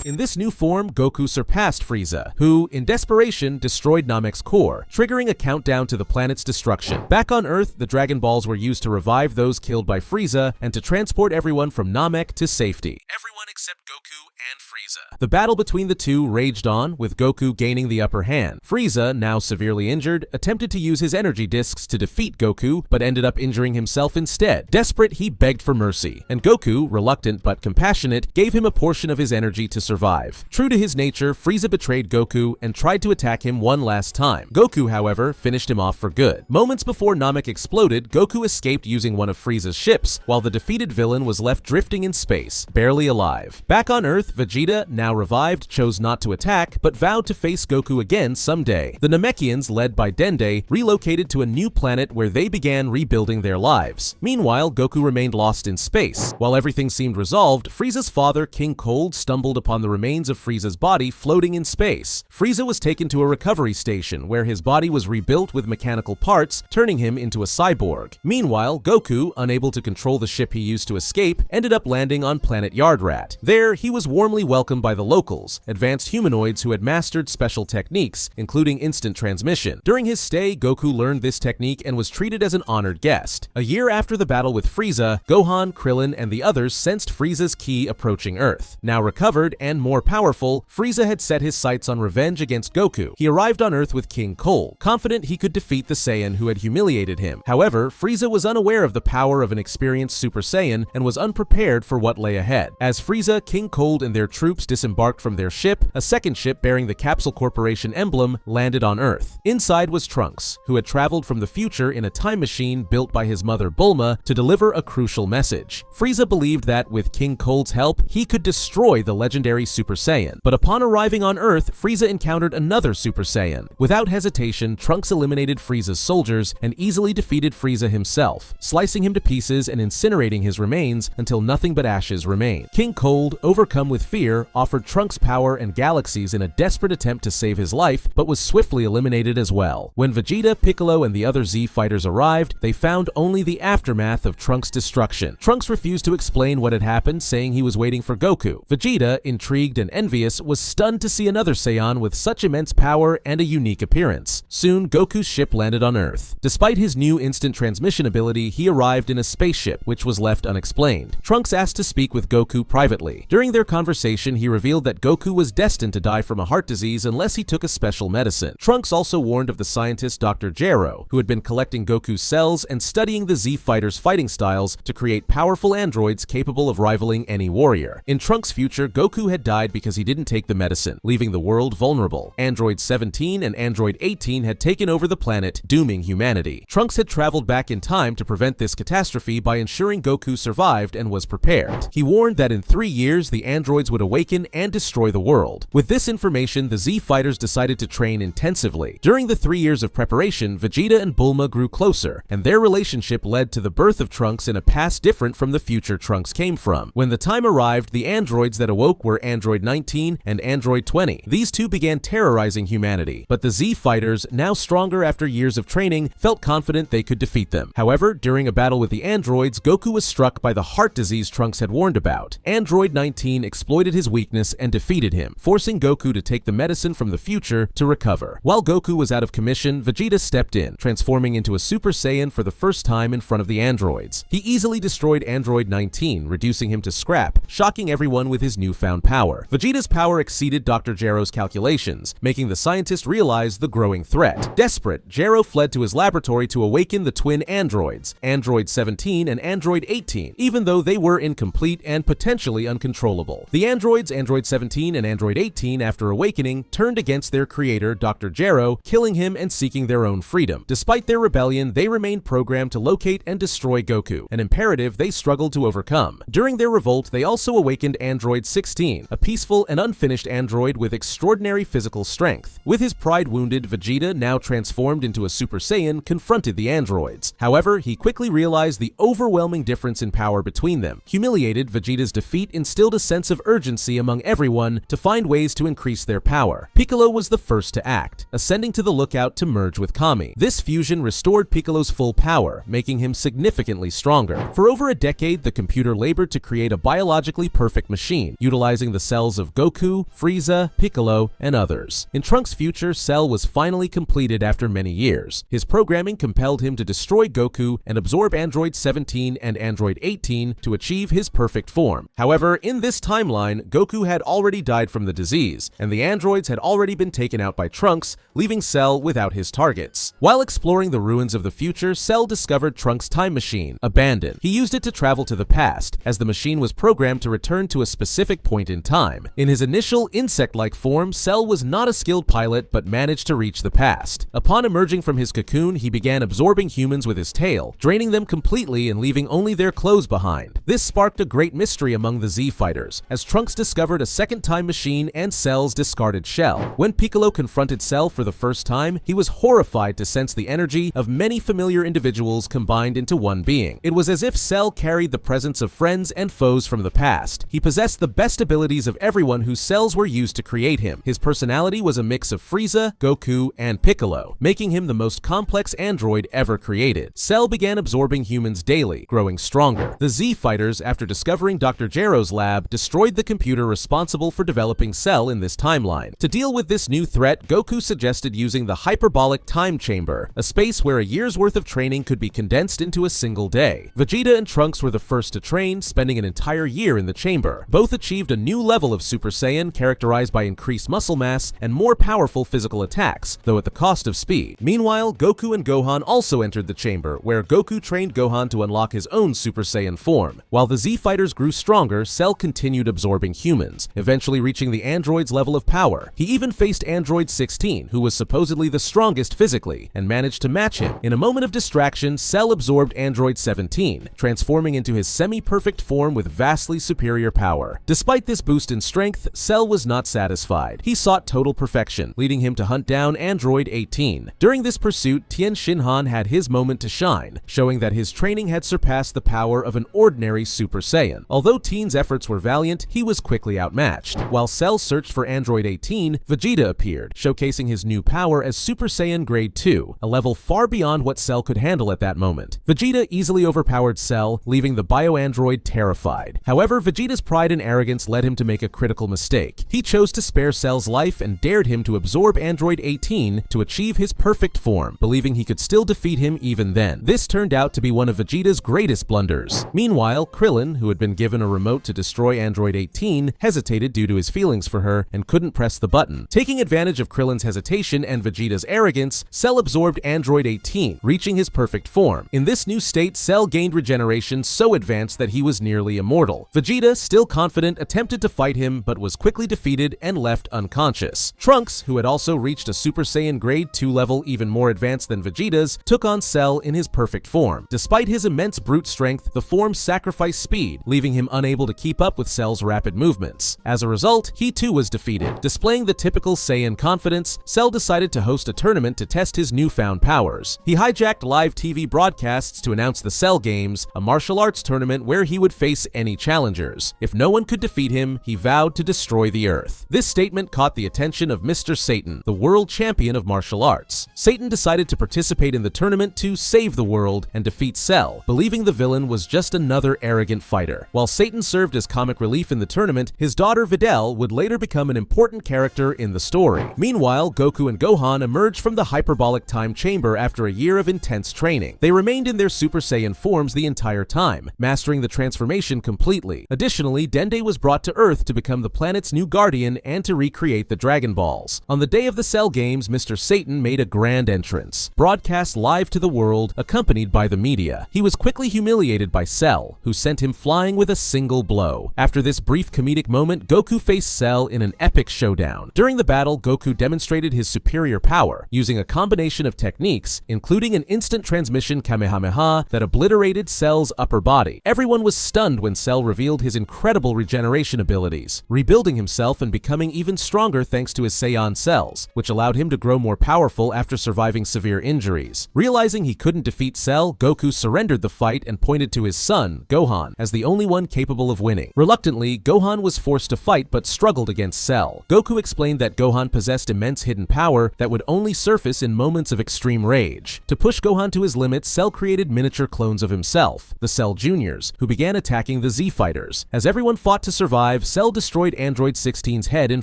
In this new form, Goku surpassed Frieza, who, in desperation, destroyed Namek's core, triggering a countdown to the planet's destruction. Back on Earth, the Dragon Balls were used to revive those killed by Frieza and to transport everyone from Namek to safety. Everyone except Goku and Frieza. The battle between the two raged on, with Goku gaining the upper hand. Frieza, now severely injured, attempted to use his energy discs to defeat Goku, but ended up injuring himself instead. Desperate, he begged for mercy, and Goku, reluctant but compassionate, gave him a portion of his energy to survive. True to his nature, Frieza betrayed Goku and tried to attack him one last time. Goku, however, finished him off for good. Moments before Namek exploded, Goku escaped using one of Frieza's ships, while the defeated villain was left drifting in space, barely alive. Back on Earth, Vegeta, now revived, chose not to attack, but vowed to face Goku again someday. The Namekians, led by Dende, relocated to a new planet where they began rebuilding their lives. Meanwhile, Goku remained lost in space. While everything seemed resolved, Frieza's father, King Cold, stumbled upon the remains of Frieza's body floating in space. Frieza was taken to a recovery station where his body was rebuilt with mechanical parts, turning him into a cyborg. Meanwhile, Goku, unable to control the ship he used to escape, ended up landing on planet Yardrat. There, he was warmly welcomed by the locals, advanced humanoids who had mastered special techniques, including instant transmission. During his stay, Goku learned this technique and was treated as an honored guest. A year after the battle with Frieza, Gohan, Krillin, and the others sensed Frieza's ki approaching Earth. Now recovered and more powerful, Frieza had set his sights on revenge against Goku. He arrived on Earth with King Cold, confident he could defeat the Saiyan who had humiliated him. However, Frieza was unaware of the power of an experienced Super Saiyan and was unprepared for what lay ahead. As Frieza, King Cold, and their troops disembarked from their ship, a second ship bearing the Capsule Corporation emblem landed on Earth. Inside was Trunks, who had traveled from the future in a time machine built by his mother Bulma to deliver a crucial message. Frieza believed that, with King Cold's help, he could destroy the legendary Super Saiyan. But upon arriving on Earth, Frieza encountered another Super Saiyan. Without hesitation, Trunks eliminated Frieza's soldiers and easily defeated Frieza himself, slicing him to pieces and incinerating his remains until nothing but ashes remained. King Cold, overcome with fear, offered Trunks power and galaxies in a desperate attempt to save his life, but was swiftly eliminated as well. When Vegeta, Piccolo, and the other Z fighters arrived, they found only the aftermath of Trunks' destruction. Trunks refused to explain what had happened, saying he was waiting for Goku. Vegeta, intrigued and envious, was stunned to see another Saiyan with such immense power and a unique appearance. Soon, Goku's ship landed on Earth. Despite his new instant transmission ability, he arrived in a spaceship, which was left unexplained. Trunks asked to speak with Goku privately. During their conversation, he revealed that Goku was destined to die from a heart disease unless he took a special medicine. Trunks also warned of the scientist Dr. Gero, who had been collecting Goku's cells and studying the Z fighters' fighting styles to create powerful androids capable of rivaling any warrior. In Trunks' future, Goku had died because he didn't take the medicine, leaving the world vulnerable. Android 17 and Android 18 had taken over the planet, dooming humanity. Trunks had traveled back in time to prevent this catastrophe by ensuring Goku survived and was prepared. He warned that in 3 years, the android androids would awaken and destroy the world. With this information, the Z fighters decided to train intensively. During the 3 years of preparation, Vegeta and Bulma grew closer, and their relationship led to the birth of Trunks in a past different from the future Trunks came from. When the time arrived, the androids that awoke were Android 19 and Android 20. These two began terrorizing humanity, but the Z fighters, now stronger after years of training, felt confident they could defeat them. However, during a battle with the androids, Goku was struck by the heart disease Trunks had warned about. Android 19 exploited his weakness and defeated him, forcing Goku to take the medicine from the future to recover. While Goku was out of commission, Vegeta stepped in, transforming into a Super Saiyan for the first time in front of the androids. He easily destroyed Android 19, reducing him to scrap, shocking everyone with his newfound power. Vegeta's power exceeded Dr. Gero's calculations, making the scientist realize the growing threat. Desperate, Gero fled to his laboratory to awaken the twin androids, Android 17 and Android 18, even though they were incomplete and potentially uncontrollable. The androids, Android 17 and Android 18, after awakening, turned against their creator, Dr. Gero, killing him and seeking their own freedom. Despite their rebellion, they remained programmed to locate and destroy Goku, an imperative they struggled to overcome. During their revolt, they also awakened Android 16, a peaceful and unfinished android with extraordinary physical strength. With his pride wounded, Vegeta, now transformed into a Super Saiyan, confronted the androids. However, he quickly realized the overwhelming difference in power between them. Humiliated, Vegeta's defeat instilled a sense of urgency among everyone to find ways to increase their power. Piccolo was the first to act, ascending to the lookout to merge with Kami. This fusion restored Piccolo's full power, making him significantly stronger. For over a decade, the computer labored to create a biologically perfect machine, utilizing the cells of Goku, Frieza, Piccolo, and others. In Trunks' future, Cell was finally completed after many years. His programming compelled him to destroy Goku and absorb Android 17 and Android 18 to achieve his perfect form. However, in this timeline, Goku had already died from the disease, and the androids had already been taken out by Trunks, leaving Cell without his targets. While exploring the ruins of the future, Cell discovered Trunks' time machine, abandoned. He used it to travel to the past, as the machine was programmed to return to a specific point in time. In his initial insect-like form, Cell was not a skilled pilot, but managed to reach the past. Upon emerging from his cocoon, he began absorbing humans with his tail, draining them completely and leaving only their clothes behind. This sparked a great mystery among the Z fighters, as Trunks discovered a second time machine and Cell's discarded shell. When Piccolo confronted Cell for the first time, he was horrified to sense the energy of many familiar individuals combined into one being. It was as if Cell carried the presence of friends and foes from the past. He possessed the best abilities of everyone whose cells were used to create him. His personality was a mix of Frieza, Goku, and Piccolo, making him the most complex android ever created. Cell began absorbing humans daily, growing stronger. The Z fighters, after discovering Dr. Gero's lab, destroyed the computer responsible for developing Cell in this timeline. To deal with this new threat, Goku suggested using the hyperbolic time chamber, a space where a year's worth of training could be condensed into a single day. Vegeta and Trunks were the first to train, spending an entire year in the chamber. Both achieved a new level of Super Saiyan characterized by increased muscle mass and more powerful physical attacks, though at the cost of speed. Meanwhile, Goku and Gohan also entered the chamber, where Goku trained Gohan to unlock his own Super Saiyan form. While the Z fighters grew stronger, Cell continued absorbing humans, eventually reaching the android's level of power. He even faced Android 16, who was supposedly the strongest physically, and managed to match him. In a moment of distraction, Cell absorbed Android 17, transforming into his semi-perfect form with vastly superior power. Despite this boost in strength, Cell was not satisfied. He sought total perfection, leading him to hunt down Android 18. During this pursuit, Tien Shinhan had his moment to shine, showing that his training had surpassed the power of an ordinary Super Saiyan. Although Tien's efforts were valiant, he was quickly outmatched. While Cell searched for Android 18, Vegeta appeared, showcasing his new power as Super Saiyan Grade 2, a level far beyond what Cell could handle at that moment. Vegeta easily overpowered Cell, leaving the bio-android terrified. However, Vegeta's pride and arrogance led him to make a critical mistake. He chose to spare Cell's life and dared him to absorb Android 18 to achieve his perfect form, believing he could still defeat him even then. This turned out to be one of Vegeta's greatest blunders. Meanwhile, Krillin, who had been given a remote to destroy Android 18, hesitated due to his feelings for her and couldn't press the button. Taking advantage of Krillin's hesitation and Vegeta's arrogance, Cell absorbed Android 18, reaching his perfect form. In this new state, Cell gained regeneration so advanced that he was nearly immortal. Vegeta, still confident, attempted to fight him but was quickly defeated and left unconscious. Trunks, who had also reached a Super Saiyan Grade 2 level even more advanced than Vegeta's, took on Cell in his perfect form. Despite his immense brute strength, the form sacrificed speed, leaving him unable to keep up with Cell's Cell's rapid movements. As a result, he too was defeated. Displaying the typical Saiyan confidence, Cell decided to host a tournament to test his newfound powers. He hijacked live TV broadcasts to announce the Cell Games, a martial arts tournament where he would face any challengers. If no one could defeat him, he vowed to destroy the Earth. This statement caught the attention of Mr. Satan, the world champion of martial arts. Satan decided to participate in the tournament to save the world and defeat Cell, believing the villain was just another arrogant fighter. While Satan served as comic relief in the tournament, his daughter Videl would later become an important character in the story. Meanwhile, Goku and Gohan emerged from the hyperbolic time chamber after a year of intense training. They remained in their Super Saiyan forms the entire time, mastering the transformation completely. Additionally, Dende was brought to Earth to become the planet's new guardian and to recreate the Dragon Balls. On the day of the Cell Games, Mr. Satan made a grand entrance, broadcast live to the world, accompanied by the media. He was quickly humiliated by Cell, who sent him flying with a single blow. After this brief comedic moment, Goku faced Cell in an epic showdown. During the battle, Goku demonstrated his superior power, using a combination of techniques, including an instant transmission Kamehameha that obliterated Cell's upper body. Everyone was stunned when Cell revealed his incredible regeneration abilities, rebuilding himself and becoming even stronger thanks to his Saiyan cells, which allowed him to grow more powerful after surviving severe injuries. Realizing he couldn't defeat Cell, Goku surrendered the fight and pointed to his son, Gohan, as the only one capable of winning. Reluctantly, Gohan was forced to fight but struggled against Cell. Goku explained that Gohan possessed immense hidden power that would only surface in moments of extreme rage. To push Gohan to his limits, Cell created miniature clones of himself, the Cell Juniors, who began attacking the Z Fighters. As everyone fought to survive, Cell destroyed Android 16's head in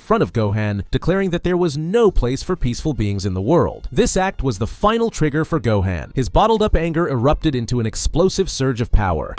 front of Gohan, declaring that there was no place for peaceful beings in the world. This act was the final trigger for Gohan. His bottled-up anger erupted into an explosive surge of power.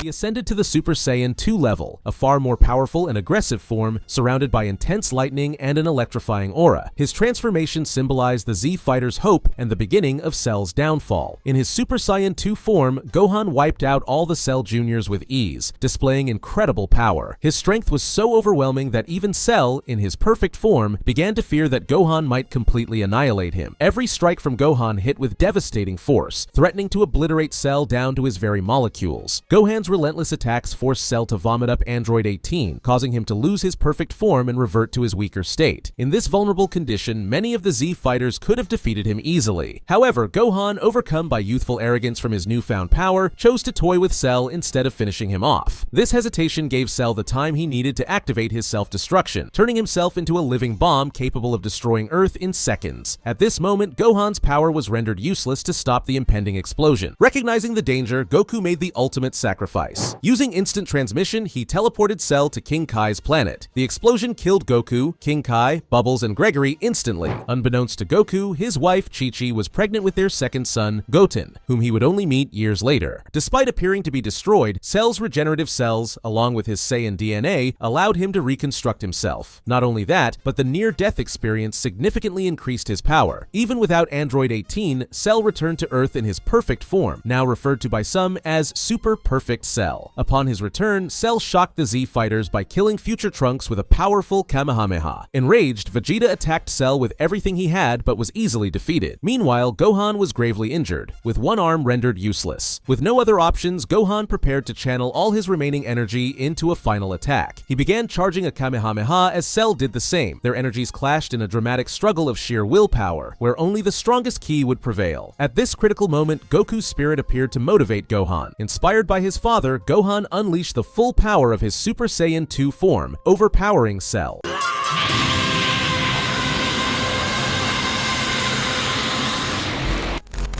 He ascended to the Super Saiyan 2 level, a far more powerful and aggressive form surrounded by intense lightning and an electrifying aura. His transformation symbolized the Z Fighter's hope and the beginning of Cell's downfall. In his Super Saiyan 2 form, Gohan wiped out all the Cell Juniors with ease, displaying incredible power. His strength was so overwhelming that even Cell, in his perfect form, began to fear that Gohan might completely annihilate him. Every strike from Gohan hit with devastating force, threatening to obliterate Cell down to his very molecules. Gohan's relentless attacks forced Cell to vomit up Android 18, causing him to lose his perfect form and revert to his weaker state. In this vulnerable condition, many of the Z fighters could have defeated him easily. However, Gohan, overcome by youthful arrogance from his newfound power, chose to toy with Cell instead of finishing him off. This hesitation gave Cell the time he needed to activate his self-destruction, turning himself into a living bomb capable of destroying Earth in seconds. At this moment, Gohan's power was rendered useless to stop the impending explosion. Recognizing the danger, Goku made the ultimate sacrifice. Using instant transmission, he teleported Cell to King Kai's planet. The explosion killed Goku, King Kai, Bubbles, and Gregory instantly. Unbeknownst to Goku, his wife, Chi-Chi, was pregnant with their second son, Goten, whom he would only meet years later. Despite appearing to be destroyed, Cell's regenerative cells, along with his Saiyan DNA, allowed him to reconstruct himself. Not only that, but the near-death experience significantly increased his power. Even without Android 18, Cell returned to Earth in his perfect form, now referred to by some as Super Perfect Cell. Upon his return, Cell shocked the Z fighters by killing Future Trunks with a powerful Kamehameha. Enraged, Vegeta attacked Cell with everything he had but was easily defeated. Meanwhile, Gohan was gravely injured, with one arm rendered useless. With no other options, Gohan prepared to channel all his remaining energy into a final attack. He began charging a Kamehameha as Cell did the same. Their energies clashed in a dramatic struggle of sheer willpower, where only the strongest ki would prevail. At this critical moment, Goku's spirit appeared to motivate Gohan. Inspired by his father, Gohan unleashed the full power of his Super Saiyan 2 form, overpowering Cell.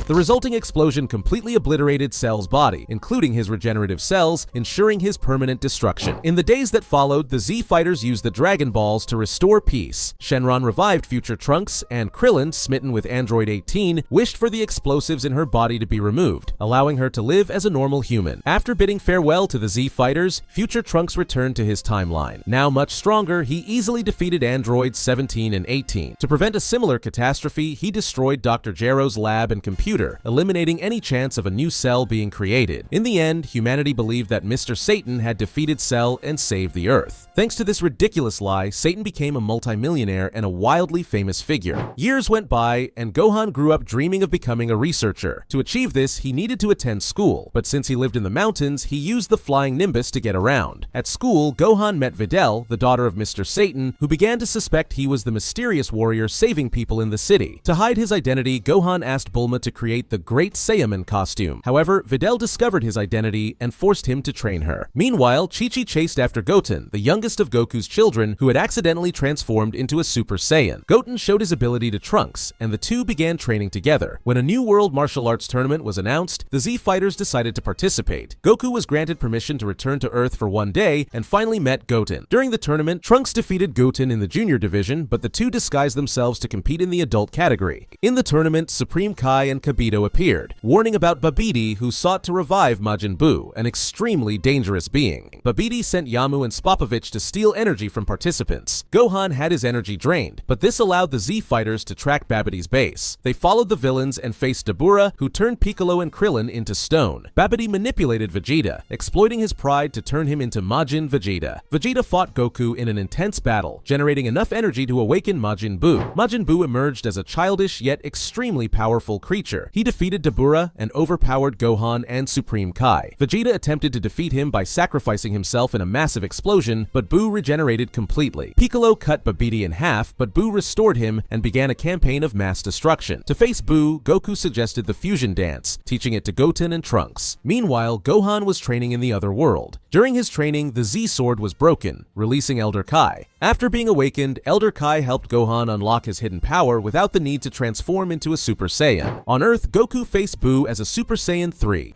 The resulting explosion completely obliterated Cell's body, including his regenerative cells, ensuring his permanent destruction. In the days that followed, the Z fighters used the Dragon Balls to restore peace. Shenron revived Future Trunks, and Krillin, smitten with Android 18, wished for the explosives in her body to be removed, allowing her to live as a normal human. After bidding farewell to the Z fighters, Future Trunks returned to his timeline. Now much stronger, he easily defeated Androids 17 and 18. To prevent a similar catastrophe, he destroyed Dr. Gero's lab and computer, computer, eliminating any chance of a new Cell being created. In the end, humanity believed that Mr. Satan had defeated Cell and saved the Earth. Thanks to this ridiculous lie, Satan became a multimillionaire and a wildly famous figure. Years went by, and Gohan grew up dreaming of becoming a researcher. To achieve this, he needed to attend school, but since he lived in the mountains, he used the flying Nimbus to get around. At school, Gohan met Videl, the daughter of Mr. Satan, who began to suspect he was the mysterious warrior saving people in the city. To hide his identity, Gohan asked Bulma to create the Great Saiyaman costume. However, Videl discovered his identity and forced him to train her. Meanwhile, Chi-Chi chased after Goten, the youngest of Goku's children, who had accidentally transformed into a Super Saiyan. Goten showed his ability to Trunks, and the two began training together. When a new World Martial Arts tournament was announced, the Z Fighters decided to participate. Goku was granted permission to return to Earth for one day and finally met Goten. During the tournament, Trunks defeated Goten in the junior division, but the two disguised themselves to compete in the adult category. In the tournament, Supreme Kai and Kibito appeared, warning about Babidi, who sought to revive Majin Buu, an extremely dangerous being. Babidi sent Yamu and Spopovich to steal energy from participants. Gohan had his energy drained, but this allowed the Z Fighters to track Babidi's base. They followed the villains and faced Dabura, who turned Piccolo and Krillin into stone. Babidi manipulated Vegeta, exploiting his pride to turn him into Majin Vegeta. Vegeta fought Goku in an intense battle, generating enough energy to awaken Majin Buu. Majin Buu emerged as a childish yet extremely powerful creature. He defeated Dabura and overpowered Gohan and Supreme Kai. Vegeta attempted to defeat him by sacrificing himself in a massive explosion, but Buu regenerated completely. Piccolo cut Babidi in half, but Buu restored him and began a campaign of mass destruction. To face Buu, Goku suggested the fusion dance, teaching it to Goten and Trunks. Meanwhile, Gohan was training in the other world. During his training, the Z-Sword was broken, releasing Elder Kai. After being awakened, Elder Kai helped Gohan unlock his hidden power without the need to transform into a Super Saiyan. On Earth, Goku faced Buu as a Super Saiyan 3.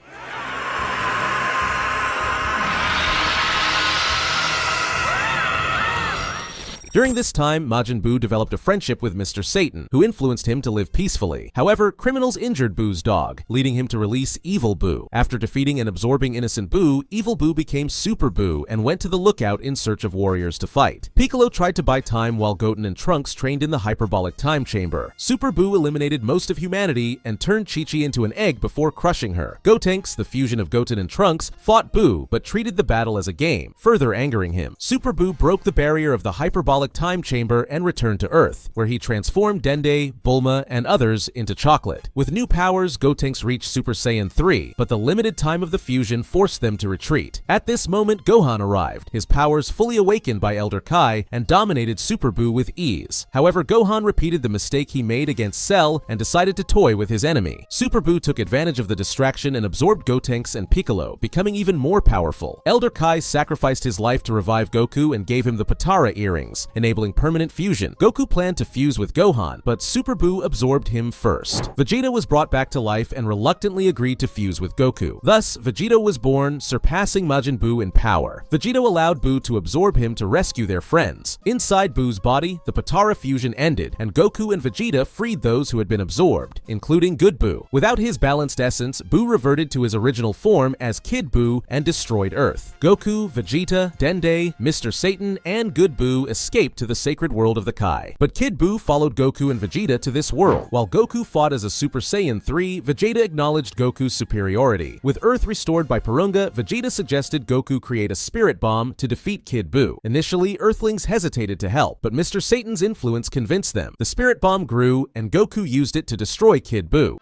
During this time, Majin Buu developed a friendship with Mr. Satan, who influenced him to live peacefully. However, criminals injured Buu's dog, leading him to release Evil Buu. After defeating and absorbing innocent Buu, Evil Buu became Super Buu and went to the lookout in search of warriors to fight. Piccolo tried to buy time while Goten and Trunks trained in the hyperbolic time chamber. Super Buu eliminated most of humanity and turned Chi-Chi into an egg before crushing her. Gotenks, the fusion of Goten and Trunks, fought Buu, but treated the battle as a game, further angering him. Super Buu broke the barrier of the hyperbolic time chamber and returned to Earth, where he transformed Dende, Bulma, and others into chocolate. With new powers, Gotenks reached Super Saiyan 3, but the limited time of the fusion forced them to retreat. At this moment, Gohan arrived, his powers fully awakened by Elder Kai, and dominated Super Buu with ease. However, Gohan repeated the mistake he made against Cell and decided to toy with his enemy. Super Buu took advantage of the distraction and absorbed Gotenks and Piccolo, becoming even more powerful. Elder Kai sacrificed his life to revive Goku and gave him the Patara earrings, enabling permanent fusion. Goku planned to fuse with Gohan, but Super Buu absorbed him first. Vegeta was brought back to life and reluctantly agreed to fuse with Goku. Thus, Vegeta was born, surpassing Majin Buu in power. Vegeta allowed Buu to absorb him to rescue their friends. Inside Buu's body, the Patara fusion ended, and Goku and Vegeta freed those who had been absorbed, including Good Buu. Without his balanced essence, Buu reverted to his original form as Kid Buu and destroyed Earth. Goku, Vegeta, Dende, Mr. Satan, and Good Buu escaped to the sacred world of the Kai. But Kid Buu followed Goku and Vegeta to this world. While Goku fought as a Super Saiyan 3, Vegeta acknowledged Goku's superiority. With Earth restored by Purunga, Vegeta suggested Goku create a spirit bomb to defeat Kid Buu. Initially, Earthlings hesitated to help, but Mr. Satan's influence convinced them. The spirit bomb grew, and Goku used it to destroy Kid Buu.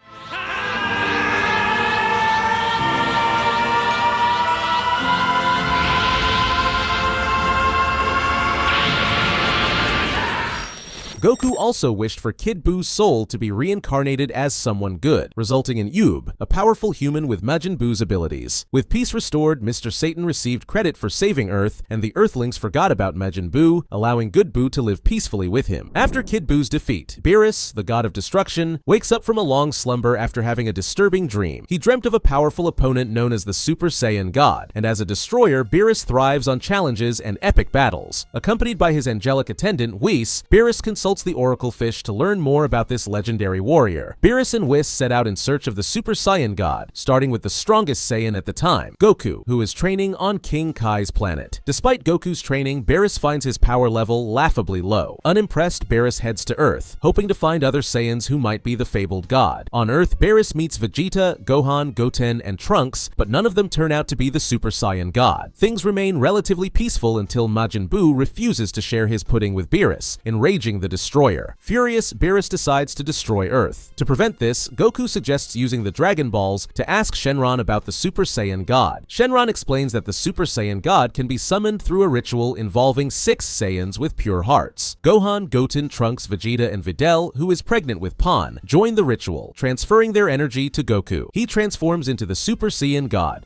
Goku also wished for Kid Buu's soul to be reincarnated as someone good, resulting in Yub, a powerful human with Majin Buu's abilities. With peace restored, Mr. Satan received credit for saving Earth, and the Earthlings forgot about Majin Buu, allowing Good Buu to live peacefully with him. After Kid Buu's defeat, Beerus, the god of destruction, wakes up from a long slumber after having a disturbing dream. He dreamt of a powerful opponent known as the Super Saiyan God, and as a destroyer, Beerus thrives on challenges and epic battles. Accompanied by his angelic attendant, Whis, Beerus consults consults the Oracle Fish to learn more about this legendary warrior. Beerus and Whis set out in search of the Super Saiyan God, starting with the strongest Saiyan at the time, Goku, who is training on King Kai's planet. Despite Goku's training, Beerus finds his power level laughably low. Unimpressed, Beerus heads to Earth, hoping to find other Saiyans who might be the fabled god. On Earth, Beerus meets Vegeta, Gohan, Goten, and Trunks, but none of them turn out to be the Super Saiyan God. Things remain relatively peaceful until Majin Buu refuses to share his pudding with Beerus, enraging the Destroyer. Furious, Beerus decides to destroy Earth. To prevent this, Goku suggests using the Dragon Balls to ask Shenron about the Super Saiyan God. Shenron explains that the Super Saiyan God can be summoned through a ritual involving 6 Saiyans with pure hearts. Gohan, Goten, Trunks, Vegeta, and Videl, who is pregnant with Pan, join the ritual, transferring their energy to Goku. He transforms into the Super Saiyan God.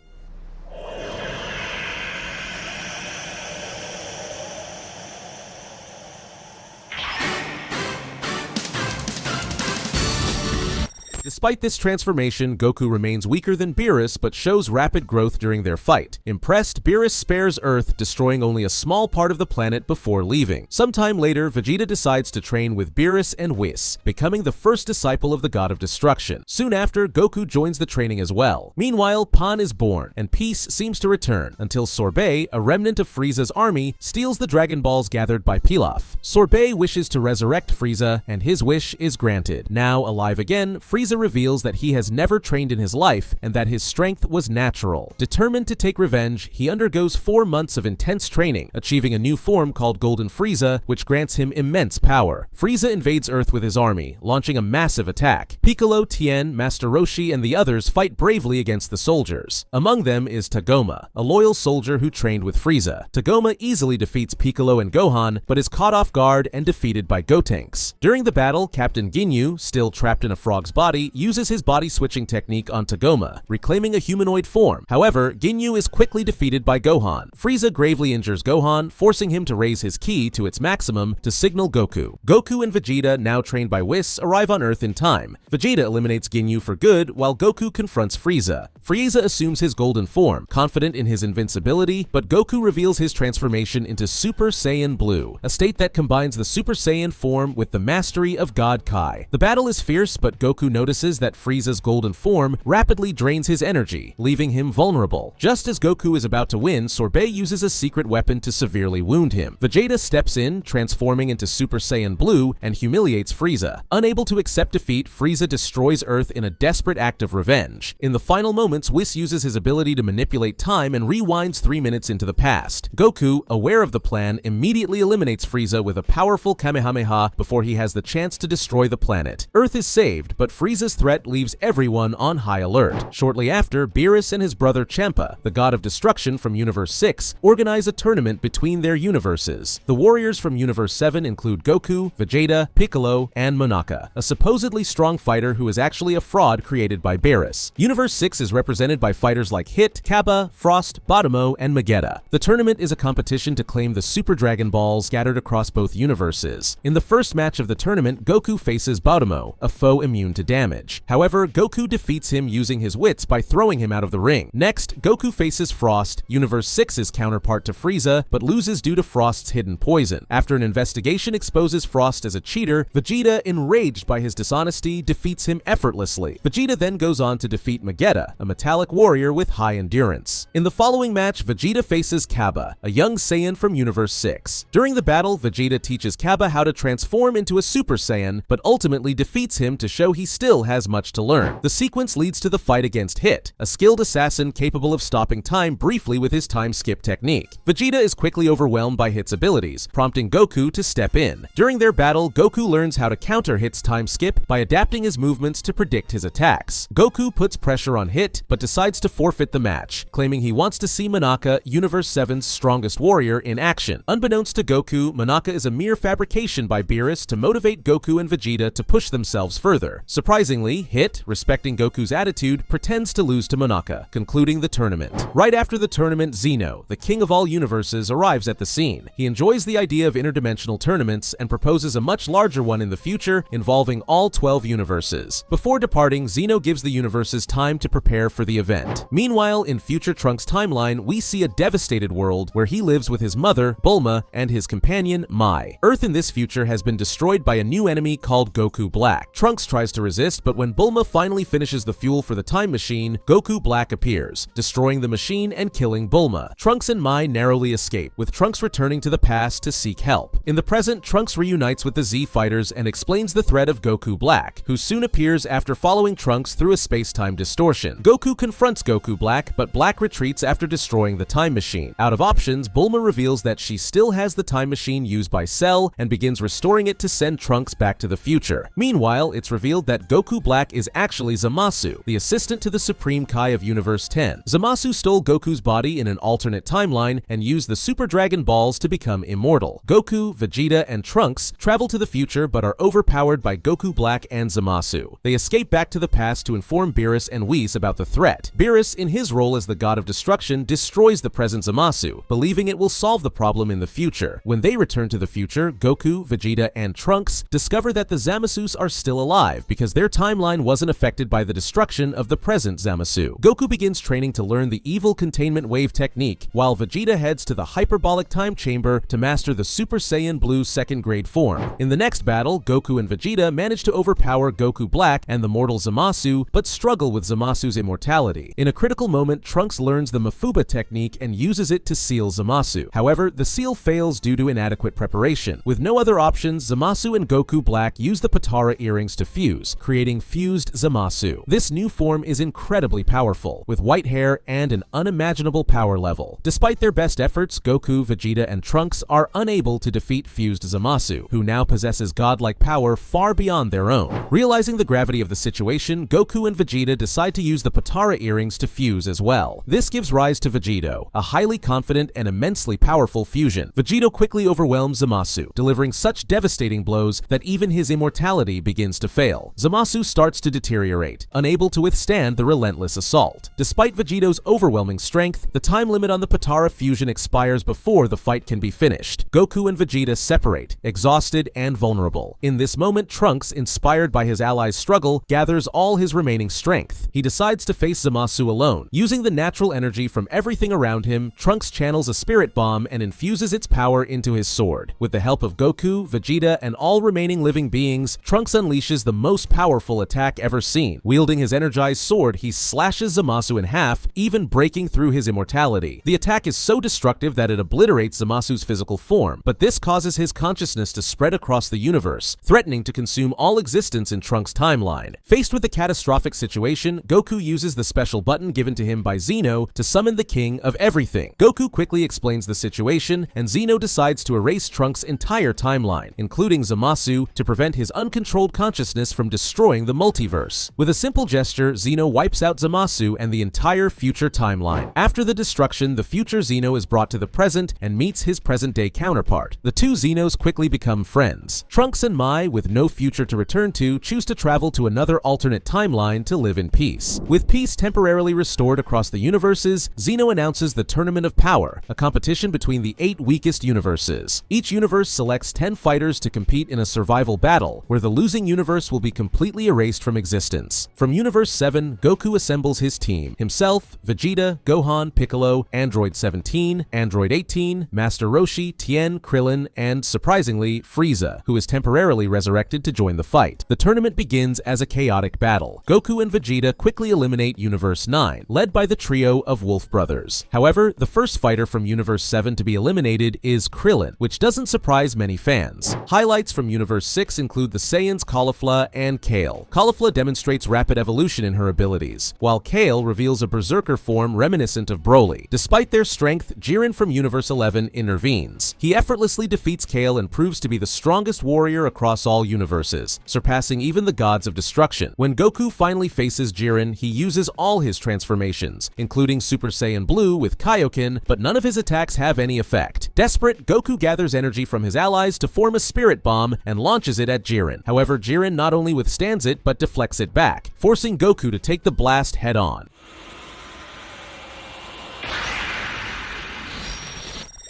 Despite this transformation, Goku remains weaker than Beerus but shows rapid growth during their fight. Impressed, Beerus spares Earth, destroying only a small part of the planet before leaving. Sometime later, Vegeta decides to train with Beerus and Whis, becoming the first disciple of the God of Destruction. Soon after, Goku joins the training as well. Meanwhile, Pan is born, and peace seems to return, until Sorbet, a remnant of Frieza's army, steals the Dragon Balls gathered by Pilaf. Sorbet wishes to resurrect Frieza, and his wish is granted. Now alive again, Frieza reveals that he has never trained in his life and that his strength was natural. Determined to take revenge, he undergoes 4 months of intense training, achieving a new form called Golden Frieza, which grants him immense power. Frieza invades Earth with his army, launching a massive attack. Piccolo, Tien, Master Roshi, and the others fight bravely against the soldiers. Among them is Tagoma, a loyal soldier who trained with Frieza. Tagoma easily defeats Piccolo and Gohan, but is caught off guard and defeated by Gotenks. During the battle, Captain Ginyu, still trapped in a frog's body, uses his body switching technique on Tagoma, reclaiming a humanoid form. However, Ginyu is quickly defeated by Gohan. Frieza gravely injures Gohan, forcing him to raise his ki to its maximum to signal Goku. Goku and Vegeta, now trained by Whis, arrive on Earth in time. Vegeta eliminates Ginyu for good, while Goku confronts Frieza. Frieza assumes his golden form, confident in his invincibility, but Goku reveals his transformation into Super Saiyan Blue, a state that combines the Super Saiyan form with the mastery of God Kai. The battle is fierce, but Goku notices that Frieza's golden form rapidly drains his energy, leaving him vulnerable. Just as Goku is about to win, Sorbet uses a secret weapon to severely wound him. Vegeta steps in, transforming into Super Saiyan Blue, and humiliates Frieza. Unable to accept defeat, Frieza destroys Earth in a desperate act of revenge. In the final moments, Whis uses his ability to manipulate time and rewinds 3 minutes into the past. Goku, aware of the plan, immediately eliminates Frieza with a powerful Kamehameha before he has the chance to destroy the planet. Earth is saved, but Frieza's threat leaves everyone on high alert. Shortly after, Beerus and his brother Champa, the god of destruction from Universe 6, organize a tournament between their universes. The warriors from Universe 7 include Goku, Vegeta, Piccolo, and Monaka, a supposedly strong fighter who is actually a fraud created by Beerus. Universe 6 is represented by fighters like Hit, Kappa, Frost, Bottomo, and Magetta. The tournament is a competition to claim the Super Dragon Balls scattered across both universes. In the first match of the tournament, Goku faces Bottomo, a foe immune to damage. However, Goku defeats him using his wits by throwing him out of the ring. Next, Goku faces Frost, Universe 6's counterpart to Frieza, but loses due to Frost's hidden poison. After an investigation exposes Frost as a cheater, Vegeta, enraged by his dishonesty, defeats him effortlessly. Vegeta then goes on to defeat Magetta, a metallic warrior with high endurance. In the following match, Vegeta faces Cabba, a young Saiyan from Universe 6. During the battle, Vegeta teaches Cabba how to transform into a Super Saiyan, but ultimately defeats him to show he still has much to learn. The sequence leads to the fight against Hit, a skilled assassin capable of stopping time briefly with his time skip technique. Vegeta is quickly overwhelmed by Hit's abilities, prompting Goku to step in. During their battle, Goku learns how to counter Hit's time skip by adapting his movements to predict his attacks. Goku puts pressure on Hit, but decides to forfeit the match, claiming he wants to see Monaka, Universe 7's strongest warrior, in action. Unbeknownst to Goku, Monaka is a mere fabrication by Beerus to motivate Goku and Vegeta to push themselves further. Surprisingly, Surprisingly, Hit, respecting Goku's attitude, pretends to lose to Monaka, concluding the tournament. Right after the tournament, Zeno, the king of all universes, arrives at the scene. He enjoys the idea of interdimensional tournaments and proposes a much larger one in the future involving all 12 universes. Before departing, Zeno gives the universes time to prepare for the event. Meanwhile, in future Trunks' timeline, we see a devastated world where he lives with his mother, Bulma, and his companion, Mai. Earth in this future has been destroyed by a new enemy called Goku Black. Trunks tries to resist, but when Bulma finally finishes the fuel for the time machine, Goku Black appears, destroying the machine and killing Bulma. Trunks and Mai narrowly escape, with Trunks returning to the past to seek help. In the present, Trunks reunites with the Z Fighters and explains the threat of Goku Black, who soon appears after following Trunks through a space-time distortion. Goku confronts Goku Black, but Black retreats after destroying the time machine. Out of options, Bulma reveals that she still has the time machine used by Cell and begins restoring it to send Trunks back to the future. Meanwhile, it's revealed that Goku Black is actually Zamasu, the assistant to the Supreme Kai of Universe 10. Zamasu stole Goku's body in an alternate timeline and used the Super Dragon Balls to become immortal. Goku, Vegeta, and Trunks travel to the future but are overpowered by Goku Black and Zamasu. They escape back to the past to inform Beerus and Whis about the threat. Beerus, in his role as the god of destruction, destroys the present Zamasu, believing it will solve the problem in the future. When they return to the future, Goku, Vegeta, and Trunks discover that the Zamasus are still alive because their timeline wasn't affected by the destruction of the present Zamasu. Goku begins training to learn the evil containment wave technique, while Vegeta heads to the hyperbolic time chamber to master the Super Saiyan Blue second grade form. In the next battle, Goku and Vegeta manage to overpower Goku Black and the mortal Zamasu, but struggle with Zamasu's immortality. In a critical moment, Trunks learns the Mafuba technique and uses it to seal Zamasu. However, the seal fails due to inadequate preparation. With no other options, Zamasu and Goku Black use the Potara earrings to fuse, creating fused Zamasu. This new form is incredibly powerful, with white hair and an unimaginable power level. Despite their best efforts, Goku, Vegeta, and Trunks are unable to defeat fused Zamasu, who now possesses godlike power far beyond their own. Realizing the gravity of the situation, Goku and Vegeta decide to use the Potara earrings to fuse as well. This gives rise to Vegito, a highly confident and immensely powerful fusion. Vegito quickly overwhelms Zamasu, delivering such devastating blows that even his immortality begins to fail. Zamasu starts to deteriorate, unable to withstand the relentless assault. Despite Vegito's overwhelming strength, the time limit on the Potara fusion expires before the fight can be finished. Goku and Vegeta separate, exhausted and vulnerable. In this moment, Trunks, inspired by his allies' struggle, gathers all his remaining strength. He decides to face Zamasu alone. Using the natural energy from everything around him, Trunks channels a spirit bomb and infuses its power into his sword. With the help of Goku, Vegeta, and all remaining living beings, Trunks unleashes the most powerful attack ever seen. Wielding his energized sword, he slashes Zamasu in half, even breaking through his immortality. The attack is so destructive that it obliterates Zamasu's physical form, but this causes his consciousness to spread across the universe, threatening to consume all existence in Trunks' timeline. Faced with the catastrophic situation, Goku uses the special button given to him by Zeno to summon the King of Everything. Goku quickly explains the situation, and Zeno decides to erase Trunks' entire timeline, including Zamasu, to prevent his uncontrolled consciousness from destroying the multiverse. With a simple gesture, Zeno wipes out Zamasu and the entire future timeline. After the destruction, the future Zeno is brought to the present and meets his present-day counterpart. The two Zenos quickly become friends. Trunks and Mai, with no future to return to, choose to travel to another alternate timeline to live in peace. With peace temporarily restored across the universes, Zeno announces the Tournament of Power, a competition between the 8 weakest universes. Each universe selects 10 fighters to compete in a survival battle, where the losing universe will be completely erased from existence. From Universe 7, Goku assembles his team: himself, Vegeta, Gohan, Piccolo, Android 17, Android 18, Master Roshi, Tien, Krillin, and, surprisingly, Frieza, who is temporarily resurrected to join the fight. The tournament begins as a chaotic battle. Goku and Vegeta quickly eliminate Universe 9, led by the trio of Wolf Brothers. However, the first fighter from Universe 7 to be eliminated is Krillin, which doesn't surprise many fans. Highlights from Universe 6 include the Saiyans Caulifla and Kale. Caulifla demonstrates rapid evolution in her abilities, while Kale reveals a berserker form reminiscent of Broly. Despite their strength, Jiren from Universe 11 intervenes. He effortlessly defeats Kale and proves to be the strongest warrior across all universes, surpassing even the gods of destruction. When Goku finally faces Jiren, he uses all his transformations, including Super Saiyan Blue with Kaioken, but none of his attacks have any effect. Desperate, Goku gathers energy from his allies to form a spirit bomb and launches it at Jiren. However, Jiren not only withstands it, but deflects it back, forcing Goku to take the blast head-on.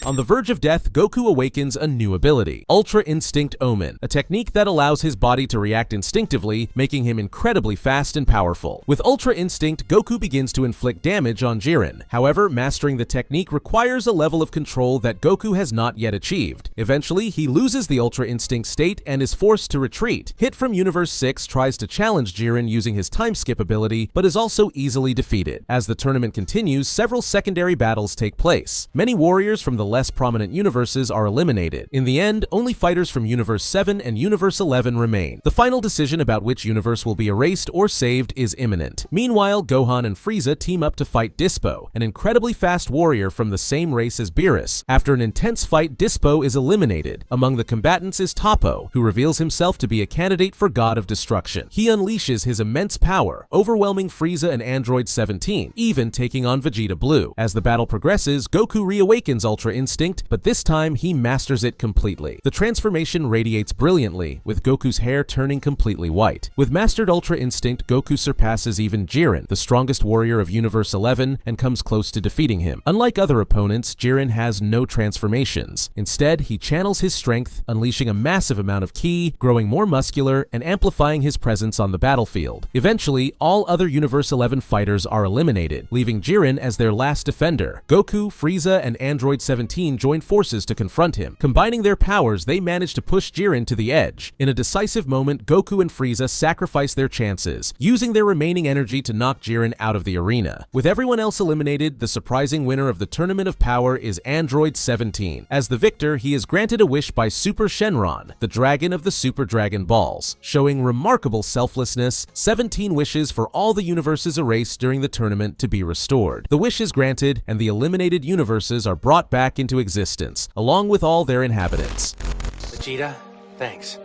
On the verge of death, Goku awakens a new ability, Ultra Instinct Omen, a technique that allows his body to react instinctively, making him incredibly fast and powerful. With Ultra Instinct, Goku begins to inflict damage on Jiren. However, mastering the technique requires a level of control that Goku has not yet achieved. Eventually, he loses the Ultra Instinct state and is forced to retreat. Hit from Universe 6 tries to challenge Jiren using his time skip ability, but is also easily defeated. As the tournament continues, several secondary battles take place. Many warriors from the less prominent universes are eliminated. In the end, only fighters from Universe 7 and Universe 11 remain. The final decision about which universe will be erased or saved is imminent. Meanwhile, Gohan and Frieza team up to fight Dispo, an incredibly fast warrior from the same race as Beerus. After an intense fight, Dispo is eliminated. Among the combatants is Toppo, who reveals himself to be a candidate for God of Destruction. He unleashes his immense power, overwhelming Frieza and Android 17, even taking on Vegeta Blue. As the battle progresses, Goku reawakens Ultra Instinct, but this time he masters it completely. The transformation radiates brilliantly, with Goku's hair turning completely white. With mastered Ultra Instinct, Goku surpasses even Jiren, the strongest warrior of Universe 11, and comes close to defeating him. Unlike other opponents, Jiren has no transformations. Instead, he channels his strength, unleashing a massive amount of ki, growing more muscular, and amplifying his presence on the battlefield. Eventually, all other Universe 11 fighters are eliminated, leaving Jiren as their last defender. Goku, Frieza, and Android 17 join forces to confront him. Combining their powers, they manage to push Jiren to the edge. In a decisive moment, Goku and Frieza sacrifice their chances, using their remaining energy to knock Jiren out of the arena. With everyone else eliminated, the surprising winner of the Tournament of Power is Android 17. As the victor, he is granted a wish by Super Shenron, the dragon of the Super Dragon Balls. Showing remarkable selflessness, 17 wishes for all the universes erased during the tournament to be restored. The wish is granted, and the eliminated universes are brought back into existence, along with all their inhabitants. Vegeta, thanks.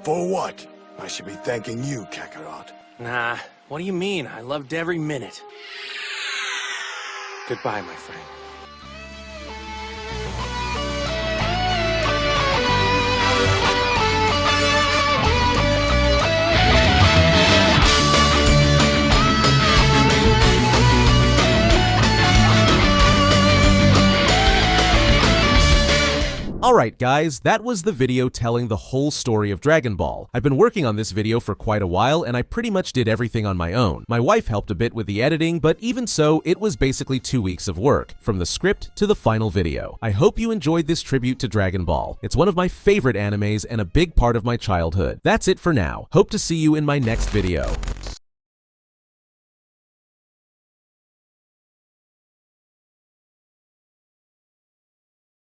For what? I should be thanking you, Kakarot. Nah, what do you mean? I loved every minute. Goodbye, my friend. Alright guys, that was the video telling the whole story of Dragon Ball. I've been working on this video for quite a while and I pretty much did everything on my own. My wife helped a bit with the editing, but even so, it was basically 2 weeks of work, from the script to the final video. I hope you enjoyed this tribute to Dragon Ball. It's one of my favorite animes and a big part of my childhood. That's it for now. Hope to see you in my next video.